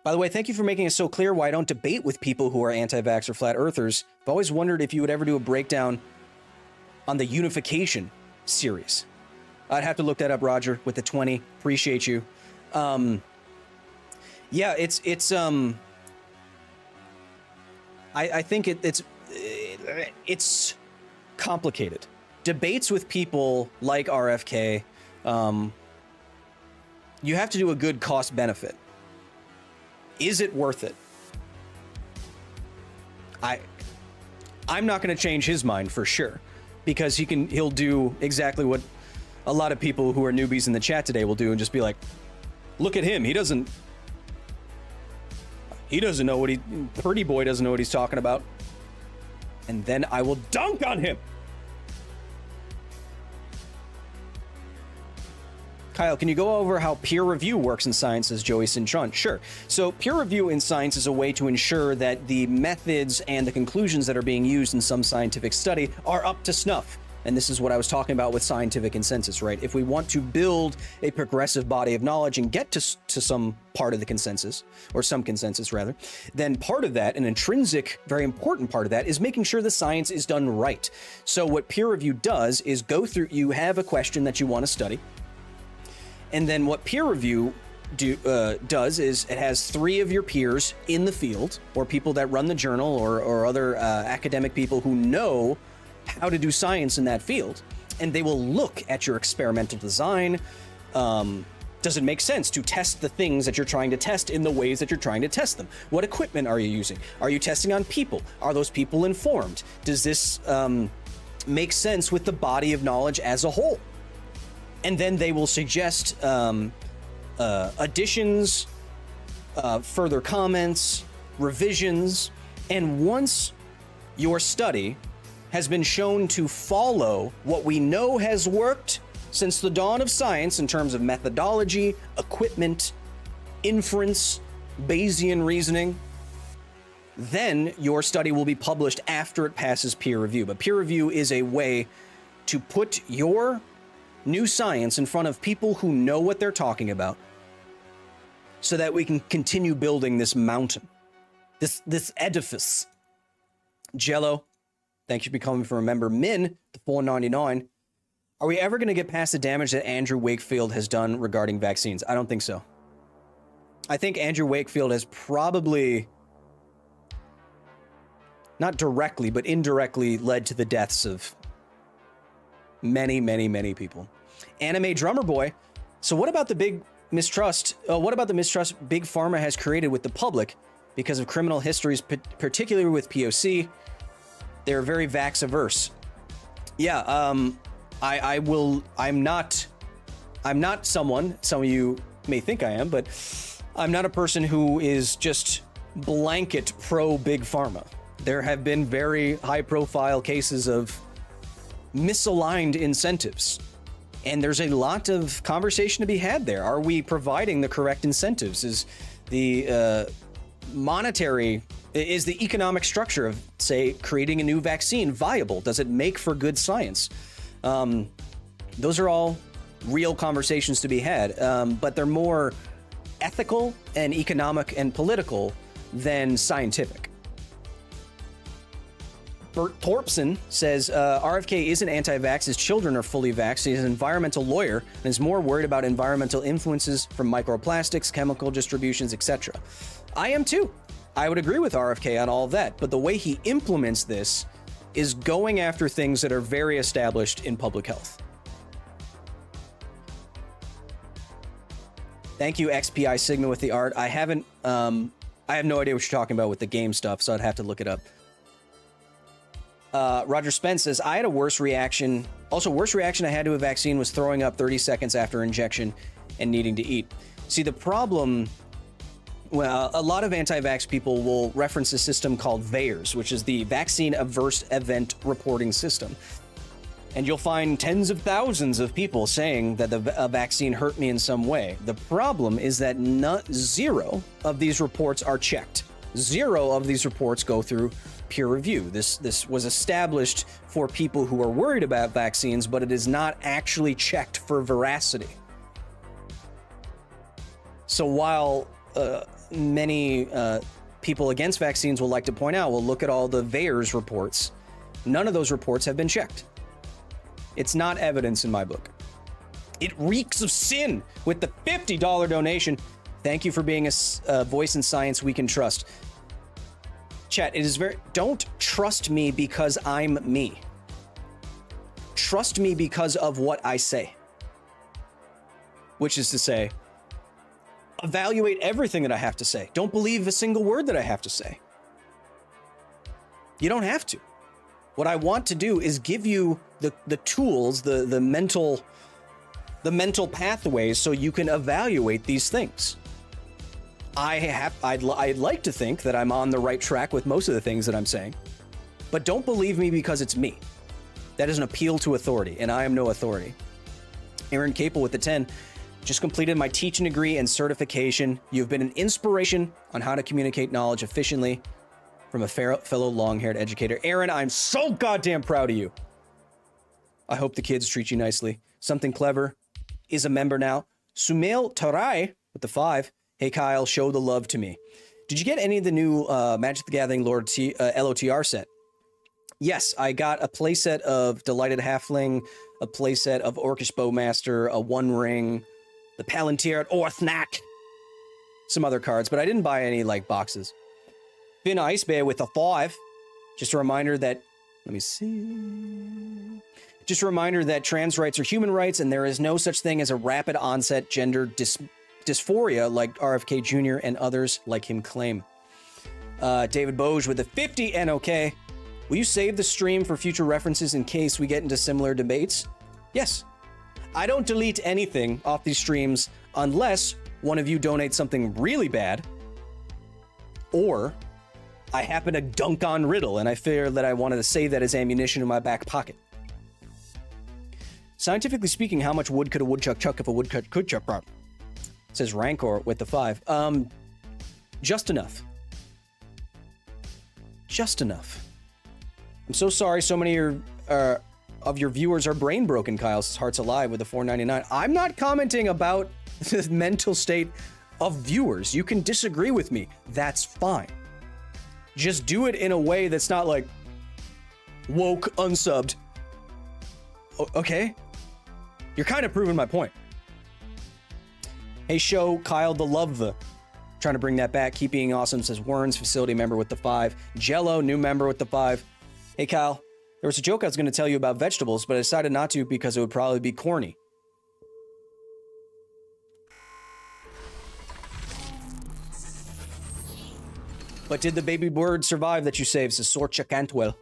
By the way, thank you for making it so clear why I don't debate with people who are anti-vax or flat earthers. I've always wondered if you would ever do a breakdown on the unification series. I'd have to look that up, Roger, with the 20. Appreciate you. Yeah, I think it's complicated. Debates with people like RFK, you have to do a good cost benefit. Is it worth it? I'm not going to change his mind for sure, because he'll do exactly what a lot of people who are newbies in the chat today will do and just be like, look at him. He doesn't know Pretty Boy doesn't know what he's talking about. And then I will dunk on him. Kyle, can you go over how peer review works in science, says Joey Cintron? Sure. So peer review in science is a way to ensure that the methods and the conclusions that are being used in some scientific study are up to snuff. And this is what I was talking about with scientific consensus, right? If we want to build a progressive body of knowledge and get to some part of the consensus, or some consensus rather, then part of that, an intrinsic, very important part of that, is making sure the science is done right. So what peer review does is go through, you have a question that you want to study, and then what peer review does is it has 3 of your peers in the field, or people that run the journal, or other academic people who know how to do science in that field, and they will look at your experimental design. Does it make sense to test the things that you're trying to test in the ways that you're trying to test them? What equipment are you using? Are you testing on people? Are those people informed? Does this make sense with the body of knowledge as a whole? And then they will suggest additions, further comments, revisions, and once your study has been shown to follow what we know has worked since the dawn of science in terms of methodology, equipment, inference, Bayesian reasoning, then your study will be published after it passes peer review. But peer review is a way to put your new science in front of people who know what they're talking about so that we can continue building this mountain, this edifice. Jello, thank you for becoming from a member. Min, the $4.99. Are we ever going to get past the damage that Andrew Wakefield has done regarding vaccines? I don't think so. I think Andrew Wakefield has probably, not directly, but indirectly led to the deaths of many, many, many people. Anime Drummer Boy. So what about the big mistrust? What about the mistrust Big Pharma has created with the public because of criminal histories, particularly with POC? They're very vax averse. Yeah, I'm not someone, some of you may think I am, but I'm not a person who is just blanket pro Big Pharma. There have been very high profile cases of misaligned incentives. And there's a lot of conversation to be had there. Are we providing the correct incentives? Is the is the economic structure of, say, creating a new vaccine viable? Does it make for good science? Those are all real conversations to be had, but they're more ethical and economic and political than scientific. Bert Thorpson says, RFK isn't anti-vax, his children are fully vaxxed. He's an environmental lawyer and is more worried about environmental influences from microplastics, chemical distributions, etc. I am too. I would agree with RFK on all of that, but the way he implements this is going after things that are very established in public health. Thank you, XPI Sigma, with the art. I have no idea what you're talking about with the game stuff, so I'd have to look it up. Roger Spence says, I had a worse reaction. Also, worst reaction I had to a vaccine was throwing up 30 seconds after injection and needing to eat. See, the problem, well, a lot of anti-vax people will reference a system called VAERS, which is the Vaccine Adverse Event Reporting System. And you'll find tens of thousands of people saying that a vaccine hurt me in some way. The problem is that zero of these reports are checked. Zero of these reports go through peer review. This was established for people who are worried about vaccines, but it is not actually checked for veracity. So while many people against vaccines will like to point out, well, look at all the VAERS reports, none of those reports have been checked. It's not evidence in my book. It reeks of sin with the $50 donation. Thank you for being a voice in science we can trust. Chat, it is don't trust me because I'm me. Trust me because of what I say. Which is to say, evaluate everything that I have to say. Don't believe a single word that I have to say. You don't have to. What I want to do is give you the tools, the mental pathways so you can evaluate these things. I'd like to think that I'm on the right track with most of the things that I'm saying, but don't believe me because it's me. That is an appeal to authority, and I am no authority. Aaron Capel with the 10, just completed my teaching degree and certification. You've been an inspiration on how to communicate knowledge efficiently from a fellow long-haired educator. Aaron, I'm so goddamn proud of you. I hope the kids treat you nicely. Something Clever is a member now. Sumail Tarai with the 5. Hey, Kyle, show the love to me. Did you get any of the new Magic the Gathering Lord LOTR set? Yes, I got a playset of Delighted Halfling, a playset of Orcish Bowmaster, a One Ring, the Palantir at Orthnak, some other cards, but I didn't buy any, like, boxes. Finn Ice Bear with a 5. Just a reminder that, let me see. Just a reminder that trans rights are human rights, and there is no such thing as a rapid onset gender dysphoria like RFK Jr. and others like him claim. David Boge with the 50 NOK. Will you save the stream for future references in case we get into similar debates? Yes. I don't delete anything off these streams unless one of you donates something really bad, or I happen to dunk on Riddle, and I fear that I wanted to save that as ammunition in my back pocket. Scientifically speaking, how much wood could a woodchuck chuck if a woodchuck could chuck? Says Rancor with the 5. Just enough. Just enough. I'm so sorry so many of your viewers are brain broken, Kyle. His heart's alive with the $4.99. I'm not commenting about the mental state of viewers. You can disagree with me. That's fine. Just do it in a way that's not like woke unsubbed. Okay? You're kind of proving my point. Hey, show Kyle the Love. Trying to bring that back. Keep being awesome, says Werns, facility member with the 5. Jello, new member with the 5. Hey, Kyle. There was a joke I was going to tell you about vegetables, but I decided not to because it would probably be corny. But did the baby bird survive that you saved, says Sorcha Cantwell?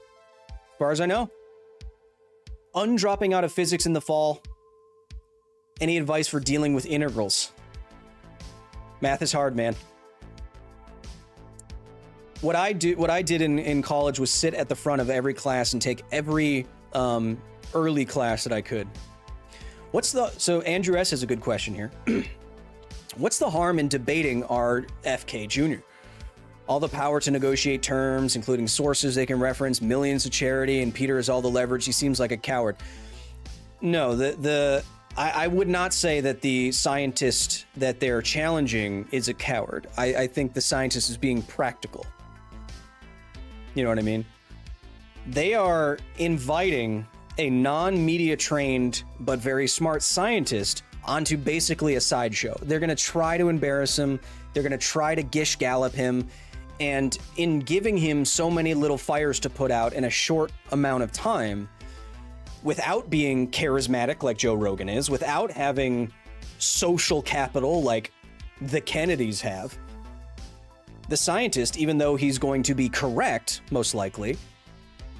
As far as I know. Undropping out of physics in the fall. Any advice for dealing with integrals? Math is hard, man. What I did in college was sit at the front of every class and take every early class that I could. So Andrew S has a good question here. What's the harm in debating RFK Jr.? All the power to negotiate terms, including sources they can reference, millions to charity, and Peter has all the leverage. He seems like a coward. No, I would not say that the scientist that they're challenging is a coward. I think the scientist is being practical. You know what I mean? They are inviting a non-media trained but very smart scientist onto basically a sideshow. They're going to try to embarrass him. They're going to try to gish gallop him. And in giving him so many little fires to put out in a short amount of time, without being charismatic like Joe Rogan is, without having social capital like the Kennedys have, the scientist, even though he's going to be correct, most likely,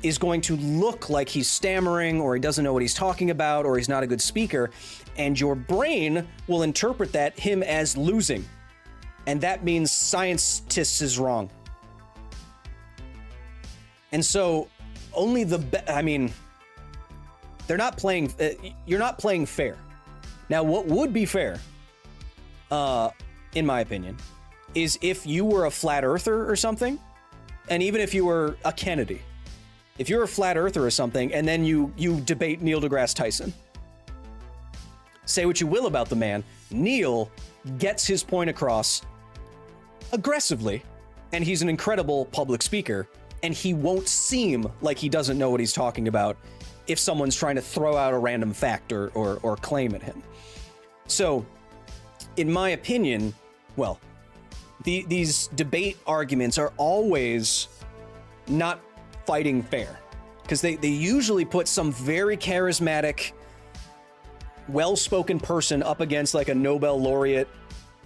is going to look like he's stammering or he doesn't know what he's talking about or he's not a good speaker, and your brain will interpret that him as losing. And that means scientist is wrong. And so only they're not playing, you're not playing fair. Now, what would be fair, in my opinion, is if you were a flat earther or something, and even if you were a Kennedy, if you're a flat earther or something, and then you debate Neil deGrasse Tyson. Say what you will about the man, Neil gets his point across aggressively, and he's an incredible public speaker, and he won't seem like he doesn't know what he's talking about if someone's trying to throw out a random fact or claim at him. So, in my opinion, well, these debate arguments are always not fighting fair, because they usually put some very charismatic, well-spoken person up against like a Nobel laureate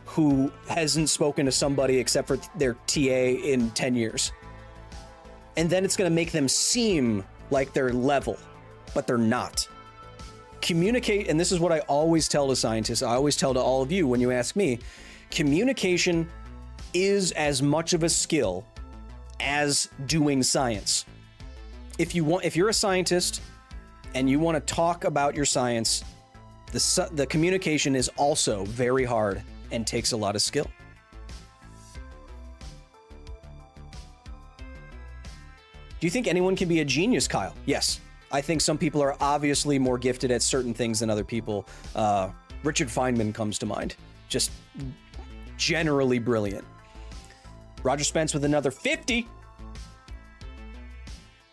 who hasn't spoken to somebody except for their TA in 10 years. And then it's going to make them seem like they're level, but they're not. Communicate, and this is what I always tell to scientists, I always tell to all of you when you ask me, communication is as much of a skill as doing science. If you're a scientist and you want to talk about your science, the communication is also very hard and takes a lot of skill. Do you think anyone can be a genius, Kyle? Yes. I think some people are obviously more gifted at certain things than other people. Richard Feynman comes to mind. Just generally brilliant. Roger Spence with another 50.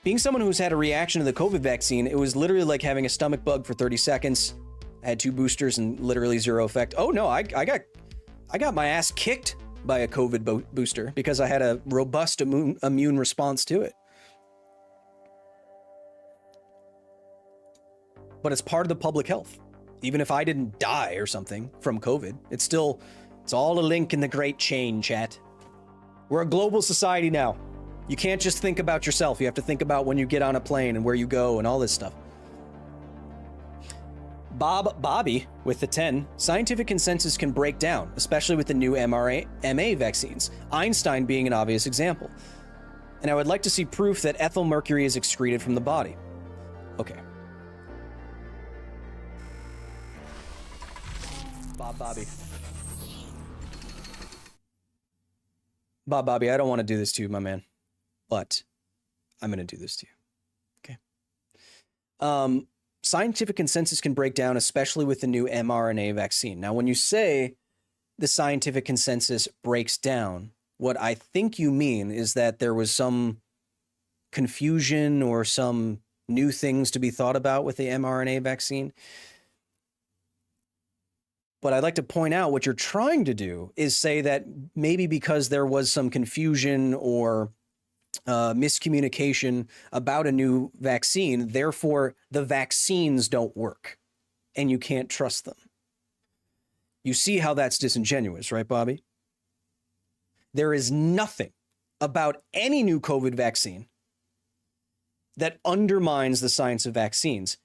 Being someone who's had a reaction to the COVID vaccine, it was literally like having a stomach bug for 30 seconds. I had 2 boosters and literally 0 effect. Oh no, I got my ass kicked by a COVID booster because I had a robust immune response to it. But it's part of the public health. Even if I didn't die or something from COVID, it's all a link in the great chain, chat. We're a global society now. You can't just think about yourself. You have to think about when you get on a plane and where you go and all this stuff. Bobby with the 10. Scientific consensus can break down, especially with the new mRNA vaccines. Einstein being an obvious example. And I would like to see proof that ethyl mercury is excreted from the body. Okay. Bobby. Bobby, I don't want to do this to you, my man, but I'm going to do this to you. Okay. Scientific consensus can break down, especially with the new mRNA vaccine. Now, when you say the scientific consensus breaks down, what I think you mean is that there was some confusion or some new things to be thought about with the mRNA vaccine. But I'd like to point out what you're trying to do is say that maybe because there was some confusion or miscommunication about a new vaccine, therefore the vaccines don't work and you can't trust them. You see how that's disingenuous, right, Bobby? There is nothing about any new COVID vaccine that undermines the science of vaccines.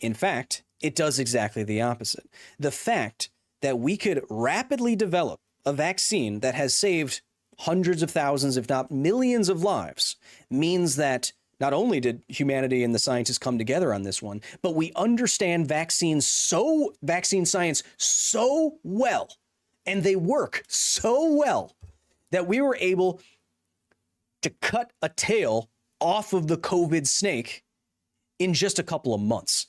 In fact, it does exactly the opposite. The fact that we could rapidly develop a vaccine that has saved hundreds of thousands, if not millions of lives, means that not only did humanity and the scientists come together on this one, but we understand vaccine science so well, and they work so well that we were able to cut a tail off of the COVID snake in just a couple of months.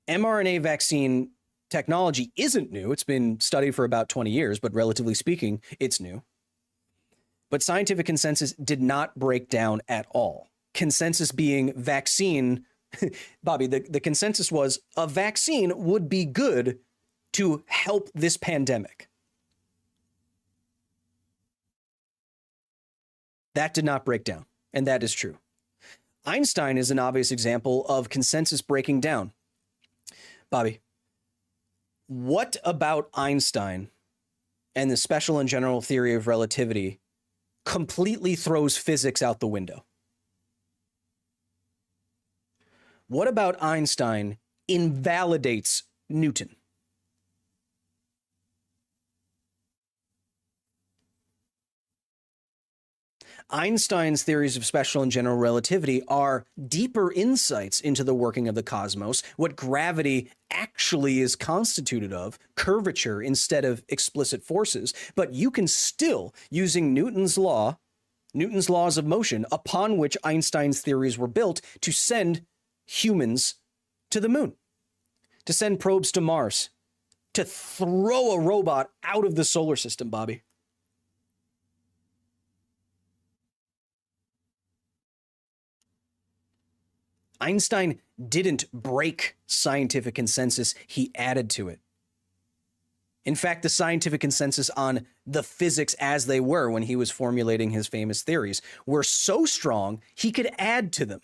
mRNA vaccine technology isn't new. It's been studied for about 20 years, but relatively speaking, it's new. But scientific consensus did not break down at all. Consensus being vaccine, Bobby, the consensus was a vaccine would be good to help this pandemic. That did not break down, and that is true. Einstein is an obvious example of consensus breaking down. Bobby, what about Einstein and the special and general theory of relativity completely throws physics out the window? What about Einstein invalidates Newton? Einstein's theories of special and general relativity are deeper insights into the working of the cosmos, what gravity actually is constituted of, curvature instead of explicit forces. But you can still, using Newton's laws of motion, upon which Einstein's theories were built, to send humans to the moon, to send probes to Mars, to throw a robot out of the solar system, Bobby. Einstein didn't break scientific consensus, he added to it. In fact, the scientific consensus on the physics as they were when he was formulating his famous theories were so strong, he could add to them.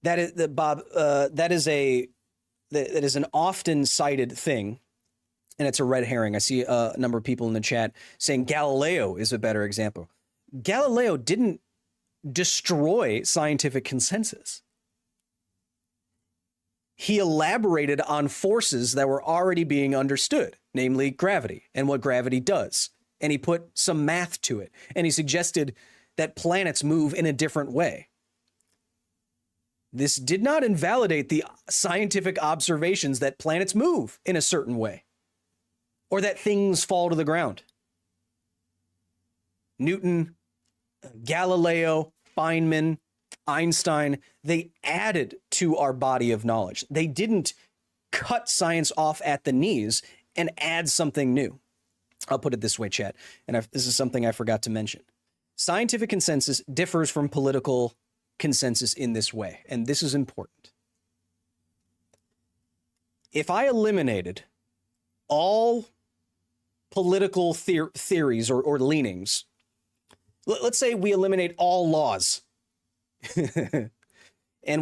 That is, Bob, that is an often cited thing. And it's a red herring. I see a number of people in the chat saying Galileo is a better example. Galileo didn't destroy scientific consensus. He elaborated on forces that were already being understood, namely gravity and what gravity does. And he put some math to it. And he suggested that planets move in a different way. This did not invalidate the scientific observations that planets move in a certain way, or that things fall to the ground. Newton, Galileo, Feynman, Einstein, they added to our body of knowledge. They didn't cut science off at the knees and add something new. I'll put it this way, chat, and this is something I forgot to mention. Scientific consensus differs from political consensus in this way, and this is important. If I eliminated all political theories or leanings, let's say we eliminate all laws, and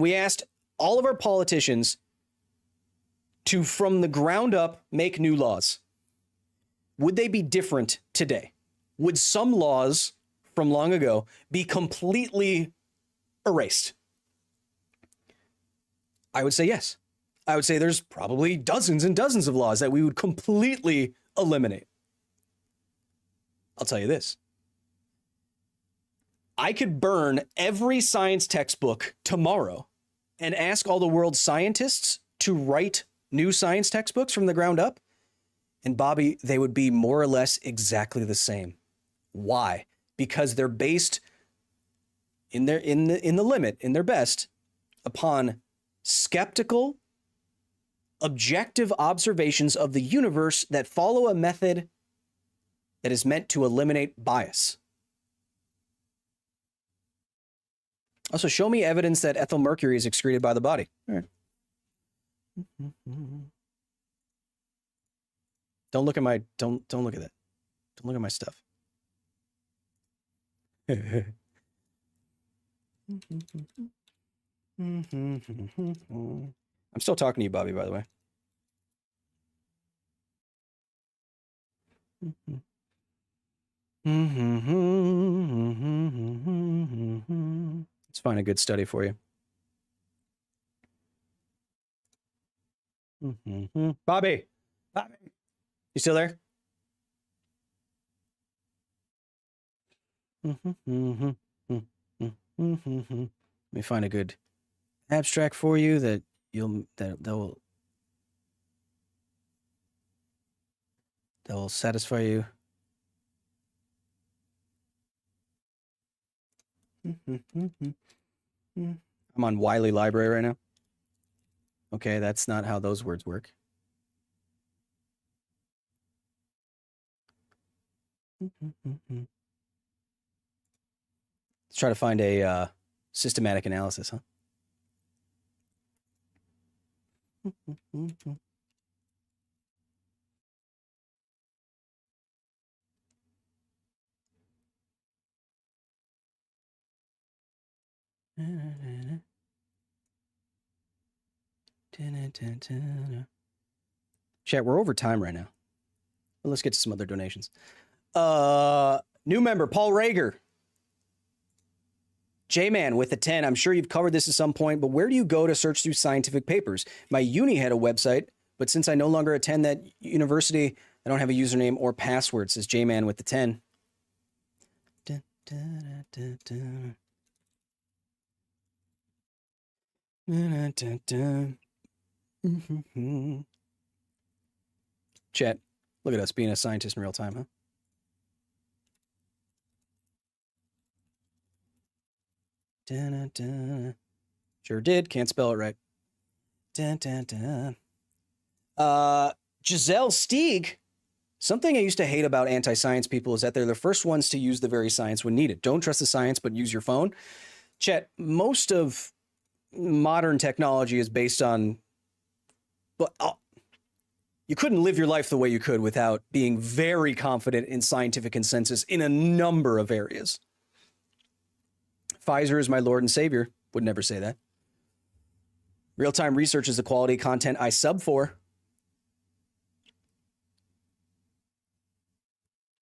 we asked all of our politicians to, from the ground up, make new laws, would they be different today? Would some laws from long ago be completely erased? I would say yes. I would say there's probably dozens and dozens of laws that we would completely eliminate. I'll tell you this. I could burn every science textbook tomorrow and ask all the world's scientists to write new science textbooks from the ground up. And Bobby, they would be more or less exactly the same. Why? Because they're based in their best upon skeptical, objective observations of the universe that follow a method that is meant to eliminate bias. Also, show me evidence that ethyl mercury is excreted by the body. All right. Don't look at my don't look at that. Don't look at my stuff. I'm still talking to you, Bobby, by the way. Let's find a good study for you. Bobby! Bobby! You still there? Let me find a good abstract for you that will satisfy you. I'm on Wiley Library right now. Okay, that's not how those words work. Let's try to find a systematic analysis, huh? Chat, we're over time right now. Well, let's get to some other donations. New member, Paul Rager. J-Man with a 10. I'm sure you've covered this at some point, but where do you go to search through scientific papers? My uni had a website, but since I no longer attend that university, I don't have a username or password, says J-Man with the 10. Chat, look at us being a scientist in real time, huh? Sure did. Can't spell it right. Giselle Stieg. Something I used to hate about anti-science people is that they're the first ones to use the very science when needed. Don't trust the science, but use your phone. Chet, most of modern technology is based on... you couldn't live your life the way you could without being very confident in scientific consensus in a number of areas. Pfizer is my Lord and Savior. Would never say that. Real-time research is the quality content I sub for.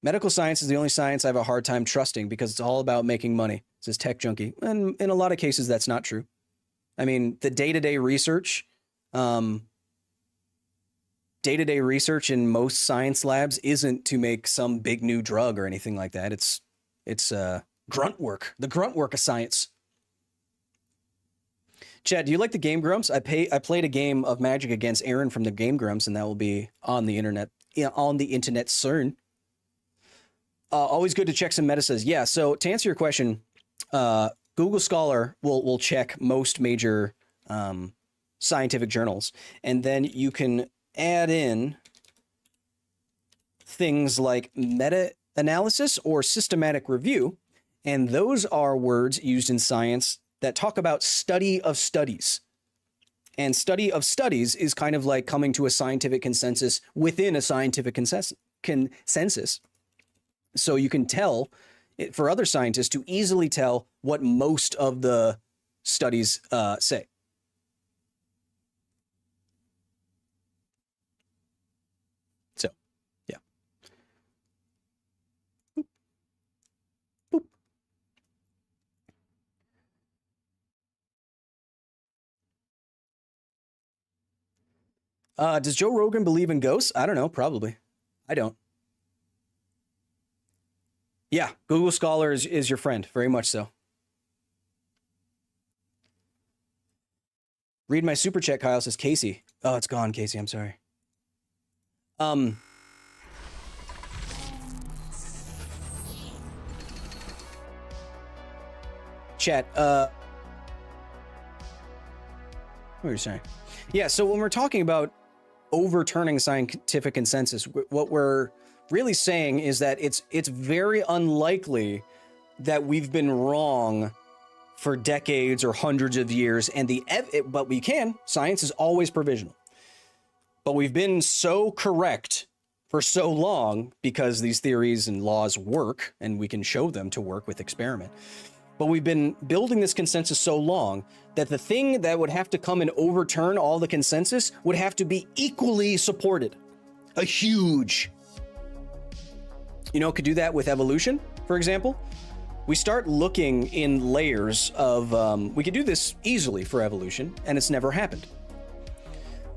Medical science is the only science I have a hard time trusting because it's all about making money, says Tech Junkie. And in a lot of cases, that's not true. I mean, the day-to-day research in most science labs isn't to make some big new drug or anything like that. It's grunt work, the grunt work of science. Chad, do you like the Game Grumps? I played a game of Magic against Aaron from the Game Grumps, and that will be on the internet soon. Always good to check some meta says. Yeah, so to answer your question, Google Scholar will check most major scientific journals, and then you can add in things like meta-analysis or systematic review, and those are words used in science that talk about study of studies. And study of studies is kind of like coming to a scientific consensus within a scientific consensus. So you can tell, for other scientists to easily tell what most of the studies say. So, yeah. Boop. Boop. Does Joe Rogan believe in ghosts? I don't know, probably. I don't. Yeah, Google Scholar is your friend, very much so. Read my super chat, Kyle, says Casey. Oh, it's gone, Casey, I'm sorry. Chat, what were you saying? Yeah, so when we're talking about overturning scientific consensus, what we're really saying is that it's very unlikely that we've been wrong for decades or hundreds of years, and but we can. Science is always provisional. But we've been so correct for so long because these theories and laws work, and we can show them to work with experiment. But we've been building this consensus so long that the thing that would have to come and overturn all the consensus would have to be equally supported. A huge. You know, it could do that with evolution, for example. We start looking in layers of, we could do this easily for evolution, and it's never happened.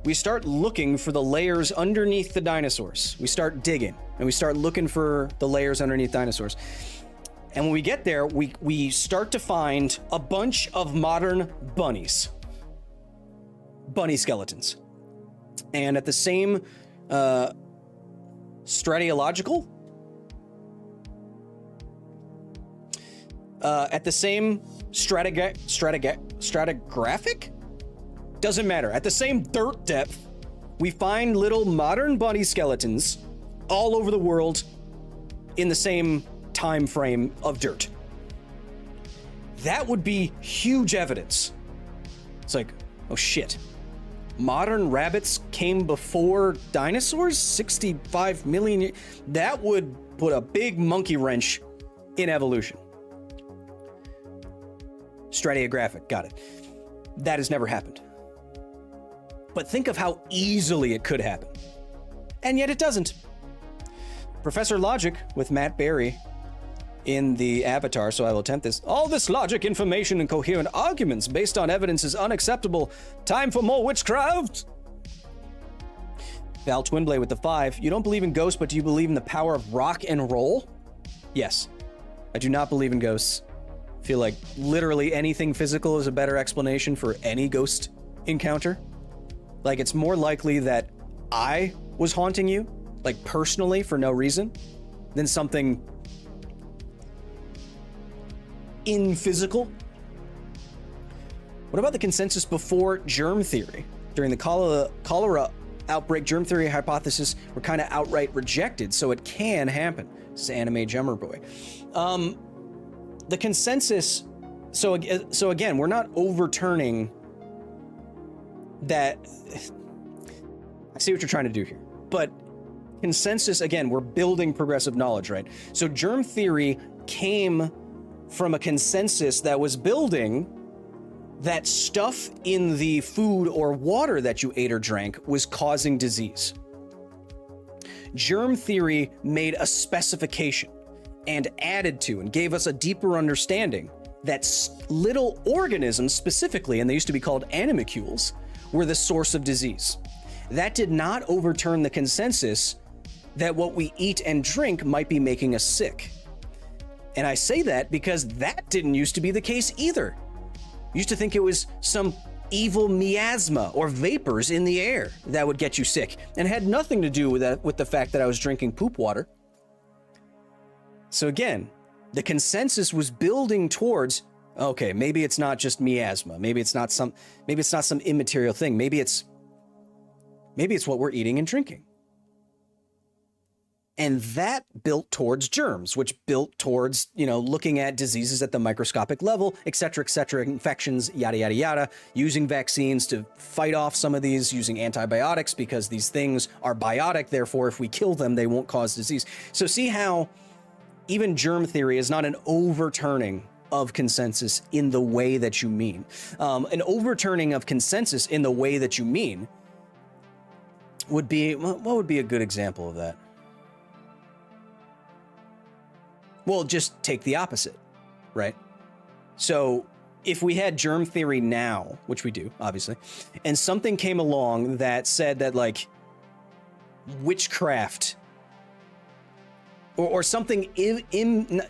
We start looking for the layers underneath the dinosaurs. We start digging, and we start looking for the layers underneath dinosaurs. And when we get there, we start to find a bunch of modern bunnies. Bunny skeletons. And at the same stratiological, at the same stratigraphic? Doesn't matter. At the same dirt depth, we find little modern bunny skeletons all over the world in the same time frame of dirt. That would be huge evidence. It's like, oh shit. Modern rabbits came before dinosaurs? 65 million years? That would put a big monkey wrench in evolution. Stratigraphic, got it. That has never happened. But think of how easily it could happen. And yet it doesn't. Professor Logic with Matt Berry in the Avatar, so I will attempt this. All this logic, information, and coherent arguments based on evidence is unacceptable. Time for more witchcraft. Val Twinblade with the 5. You don't believe in ghosts, but do you believe in the power of rock and roll? Yes. I do not believe in ghosts. I feel like literally anything physical is a better explanation for any ghost encounter. Like, it's more likely that I was haunting you, like personally for no reason, than something in physical. What about the consensus before germ theory? During the cholera outbreak, germ theory hypothesis were kind of outright rejected, so it can happen. This is Anime Jummer Boy. The consensus, so again, we're not overturning that. I see what you're trying to do here, but consensus, again, we're building progressive knowledge, right? So germ theory came from a consensus that was building that stuff in the food or water that you ate or drank was causing disease. Germ theory made a specification and added to and gave us a deeper understanding that little organisms specifically, and they used to be called animalcules, were the source of disease. That did not overturn the consensus that what we eat and drink might be making us sick. And I say that because that didn't used to be the case either. You used to think it was some evil miasma or vapors in the air that would get you sick, and had nothing to do with that, with the fact that I was drinking poop water. So again, the consensus was building towards, okay, maybe it's not just miasma, maybe it's not some immaterial thing, maybe it's what we're eating and drinking. And that built towards germs, which built towards, looking at diseases at the microscopic level, et cetera, infections, yada, yada, yada, using vaccines to fight off some of these, using antibiotics because these things are biotic. Therefore, if we kill them, they won't cause disease. So see how even germ theory is not an overturning of consensus in the way that you mean. An overturning of consensus in the way that you mean would be, what would be a good example of that? Well, just take the opposite, right? So if we had germ theory now, which we do, obviously, and something came along that said that, like, witchcraft or something in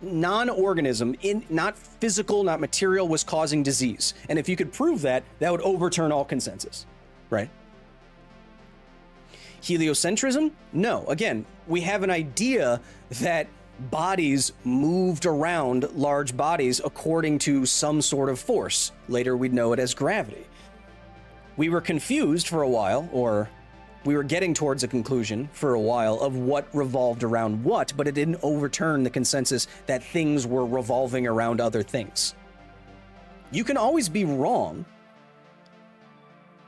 non-organism, not physical, not material, was causing disease. And if you could prove that, that would overturn all consensus, right? Heliocentrism? No. Again, we have an idea that bodies moved around large bodies according to some sort of force. Later, we'd know it as gravity. We were confused for a while, or we were getting towards a conclusion for a while of what revolved around what, but it didn't overturn the consensus that things were revolving around other things. You can always be wrong.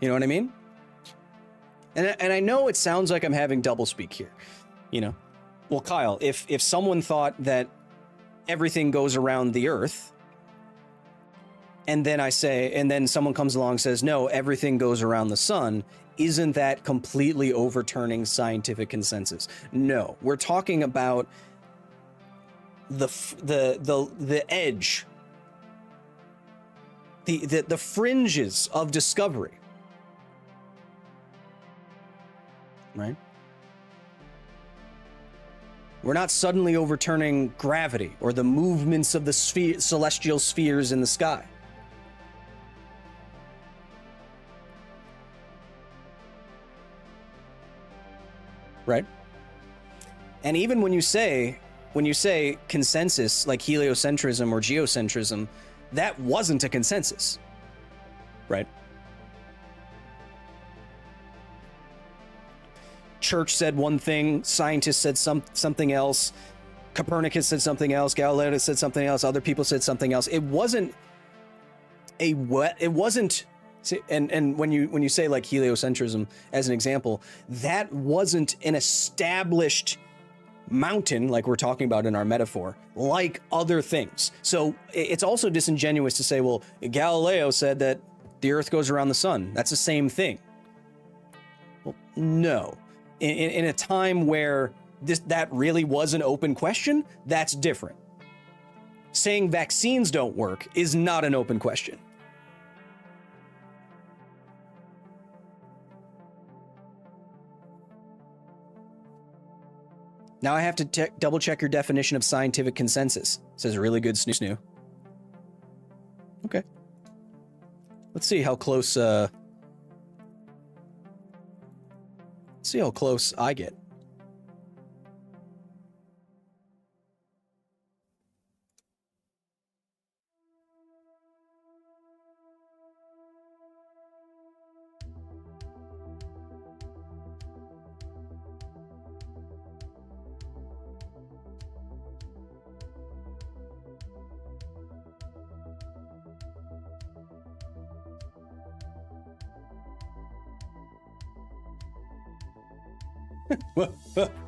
You know what I mean? And I know it sounds like I'm having doublespeak here, you know? Well, Kyle, if someone thought that everything goes around the Earth, and then someone comes along and says, no, everything goes around the sun, isn't that completely overturning scientific consensus? No, we're talking about the edge, the fringes of discovery, right? We're not suddenly overturning gravity or the movements of the celestial spheres in the sky. Right? And even when you say consensus, like heliocentrism or geocentrism, that wasn't a consensus, right? Church said one thing, scientists said something else, Copernicus said something else, Galileo said something else, other people said something else. It wasn't and when you say like heliocentrism as an example, that wasn't an established mountain like we're talking about in our metaphor, like other things. So it's also disingenuous to say, well, Galileo said that the Earth goes around the sun. That's the same thing. Well, no. In a time where that really was an open question, that's different. Saying vaccines don't work is not an open question. Now I have to double check your definition of scientific consensus. It says really good snoo. Okay. Let's see how close I get.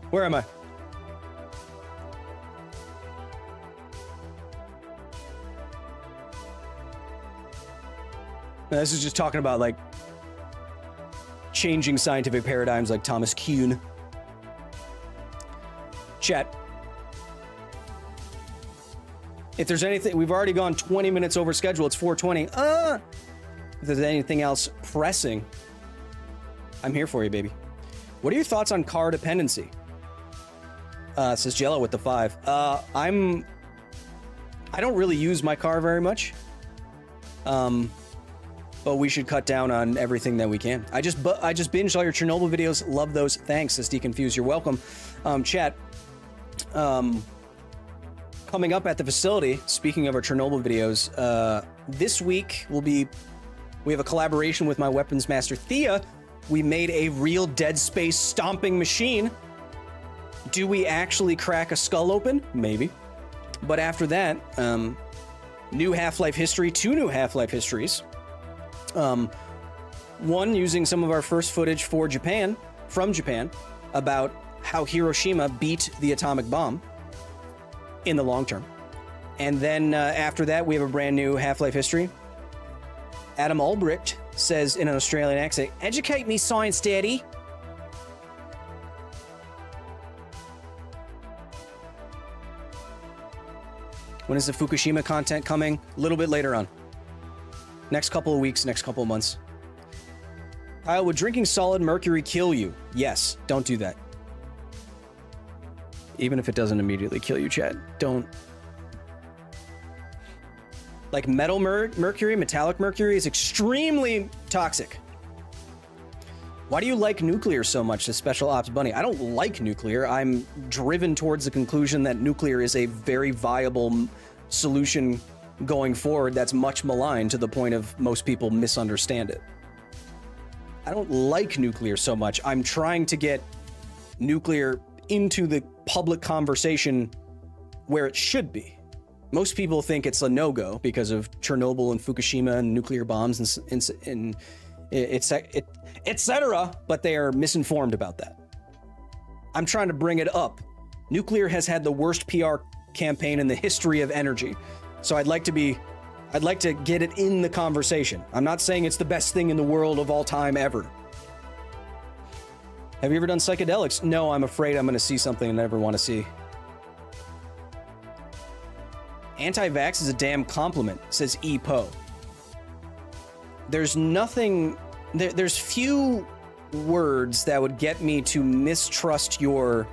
Where am I? Now, this is just talking about like changing scientific paradigms like Thomas Kuhn. Chat. If there's anything, we've already gone 20 minutes over schedule. It's 4:20. If there's anything else pressing, I'm here for you, baby. What are your thoughts on car dependency? Says Jello with the 5. I don't really use my car very much. But we should cut down on everything that we can. I just binged all your Chernobyl videos. Love those. Thanks, says Deconfused. You're welcome. Chat. Coming up at the facility, speaking of our Chernobyl videos, this week we have a collaboration with my weapons master Thea. We made a real Dead Space stomping machine. Do we actually crack a skull open? Maybe. But after that, new Half-Life history, 2 new Half-Life histories. One using some of our first footage from Japan, about how Hiroshima beat the atomic bomb in the long term. And then after that, we have a brand new Half-Life history. Adam Ulbricht says in an Australian accent, "Educate me, science daddy." When is the Fukushima content coming? A little bit later on. Next couple of weeks, next couple of months. Kyle, would drinking solid mercury kill you? Yes, don't do that. Even if it doesn't immediately kill you, chat, don't. Like metal mercury, metallic mercury is extremely toxic. Why do you like nuclear so much, the Special Ops Bunny? I don't like nuclear. I'm driven towards the conclusion that nuclear is a very viable solution going forward that's much maligned to the point of most people misunderstand it. I don't like nuclear so much. I'm trying to get nuclear into the public conversation where it should be. Most people think it's a no-go because of Chernobyl and Fukushima and nuclear bombs and etc., but they are misinformed about that. I'm trying to bring it up. Nuclear has had the worst PR campaign in the history of energy. So I'd like to get it in the conversation. I'm not saying it's the best thing in the world of all time ever. Have you ever done psychedelics? No, I'm afraid I'm going to see something I never want to see. Anti-vax is a damn compliment, says E-Po. There's nothing, there's few words that would get me to mistrust your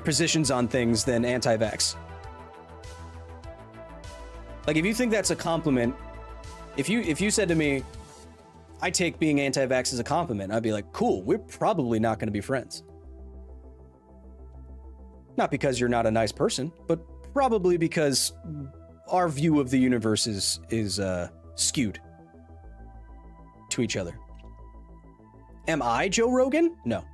positions on things than anti-vax. Like, if you think that's a compliment, if you said to me, I take being anti-vax as a compliment, I'd be like, cool, we're probably not going to be friends. Not because you're not a nice person, but probably because our view of the universe is skewed to each other. Am I Joe Rogan? No.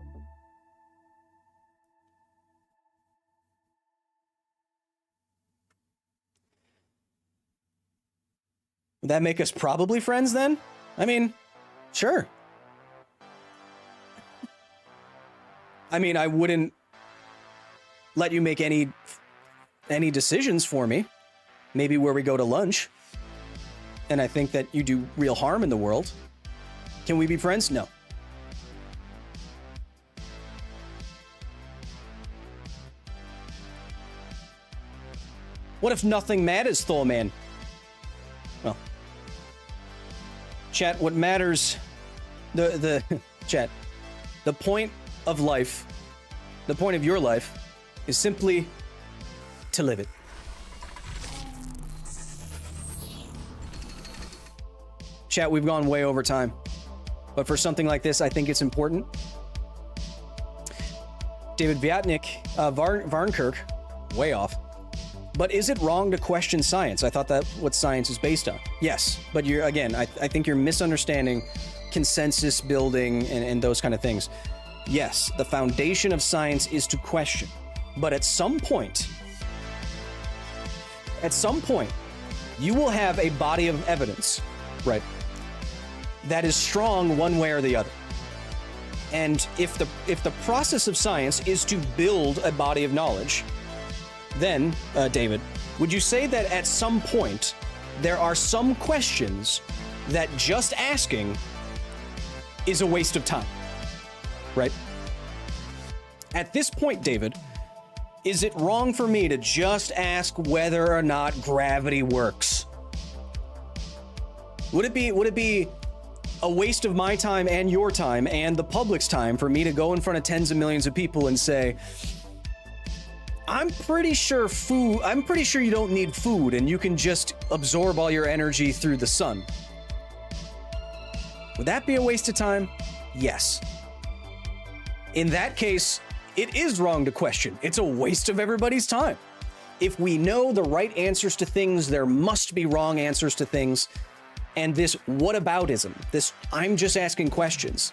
Would that make us probably friends then? I mean, sure. I mean, I wouldn't let you make any decisions for me. Maybe where we go to lunch. And I think that you do real harm in the world. Can we be friends? No. What if nothing matters, Thorman? Well, chat, what matters, chat, the point of life, the point of your life is simply to live it. Chat, we've gone way over time, but for something like this, I think it's important. David Viatnik, Varnkirk, way off. But is it wrong to question science? I thought that's what science is based on. Yes, but I think you're misunderstanding consensus building and those kind of things. Yes, the foundation of science is to question. But at some point, you will have a body of evidence, right, that is strong one way or the other. And if the process of science is to build a body of knowledge, then, David, would you say that at some point there are some questions that just asking is a waste of time, right? At this point, David, is it wrong for me to just ask whether or not gravity works? Would it be a waste of my time and your time and the public's time for me to go in front of tens of millions of people and say, I'm pretty sure you don't need food and you can just absorb all your energy through the sun? Would that be a waste of time? Yes. In that case, it is wrong to question. It's a waste of everybody's time. If we know the right answers to things, there must be wrong answers to things. And this whataboutism, this I'm just asking questions,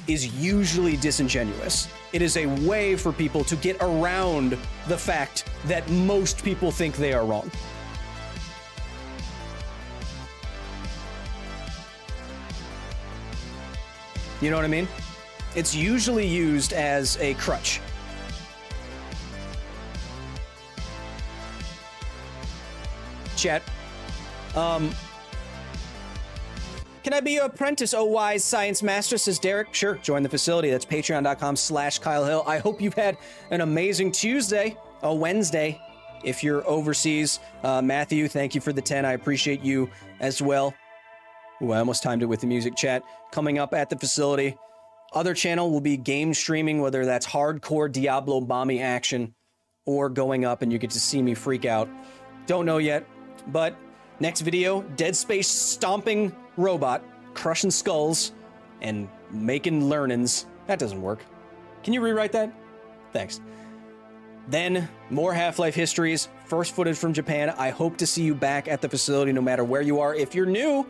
is usually disingenuous. It is a way for people to get around the fact that most people think they are wrong. You know what I mean? It's usually used as a crutch. Chat. Can I be your apprentice, oh wise science master, says Derek? Sure, join the facility. That's patreon.com/Kyle Hill. I hope you've had an amazing Tuesday, a Wednesday, If you're overseas, Matthew, thank you for the 10. I appreciate you as well. Ooh, I almost timed it with the music chat. Coming up at the facility. Other channel will be game streaming, whether that's hardcore Diablo Bomby action or going up and you get to see me freak out. Don't know yet, but next video, Dead Space stomping robot, crushing skulls and making learnings. That doesn't work. Can you rewrite that? Thanks. Then more Half-Life histories, first footage from Japan. I hope to see you back at the facility no matter where you are. If you're new,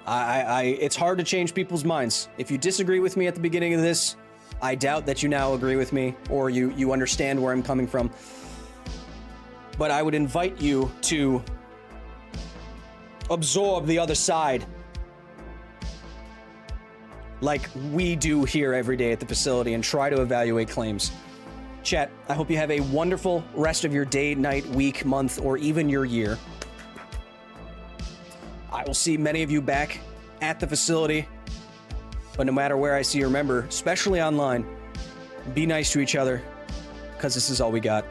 it's hard to change people's minds. If you disagree with me at the beginning of this, I doubt that you now agree with me or you understand where I'm coming from. But I would invite you to absorb the other side like we do here every day at the facility and try to evaluate claims. Chat, I hope you have a wonderful rest of your day, night, week, month, or even your year. I will see many of you back at the facility, but no matter where I see you, remember, especially online, be nice to each other, because this is all we got.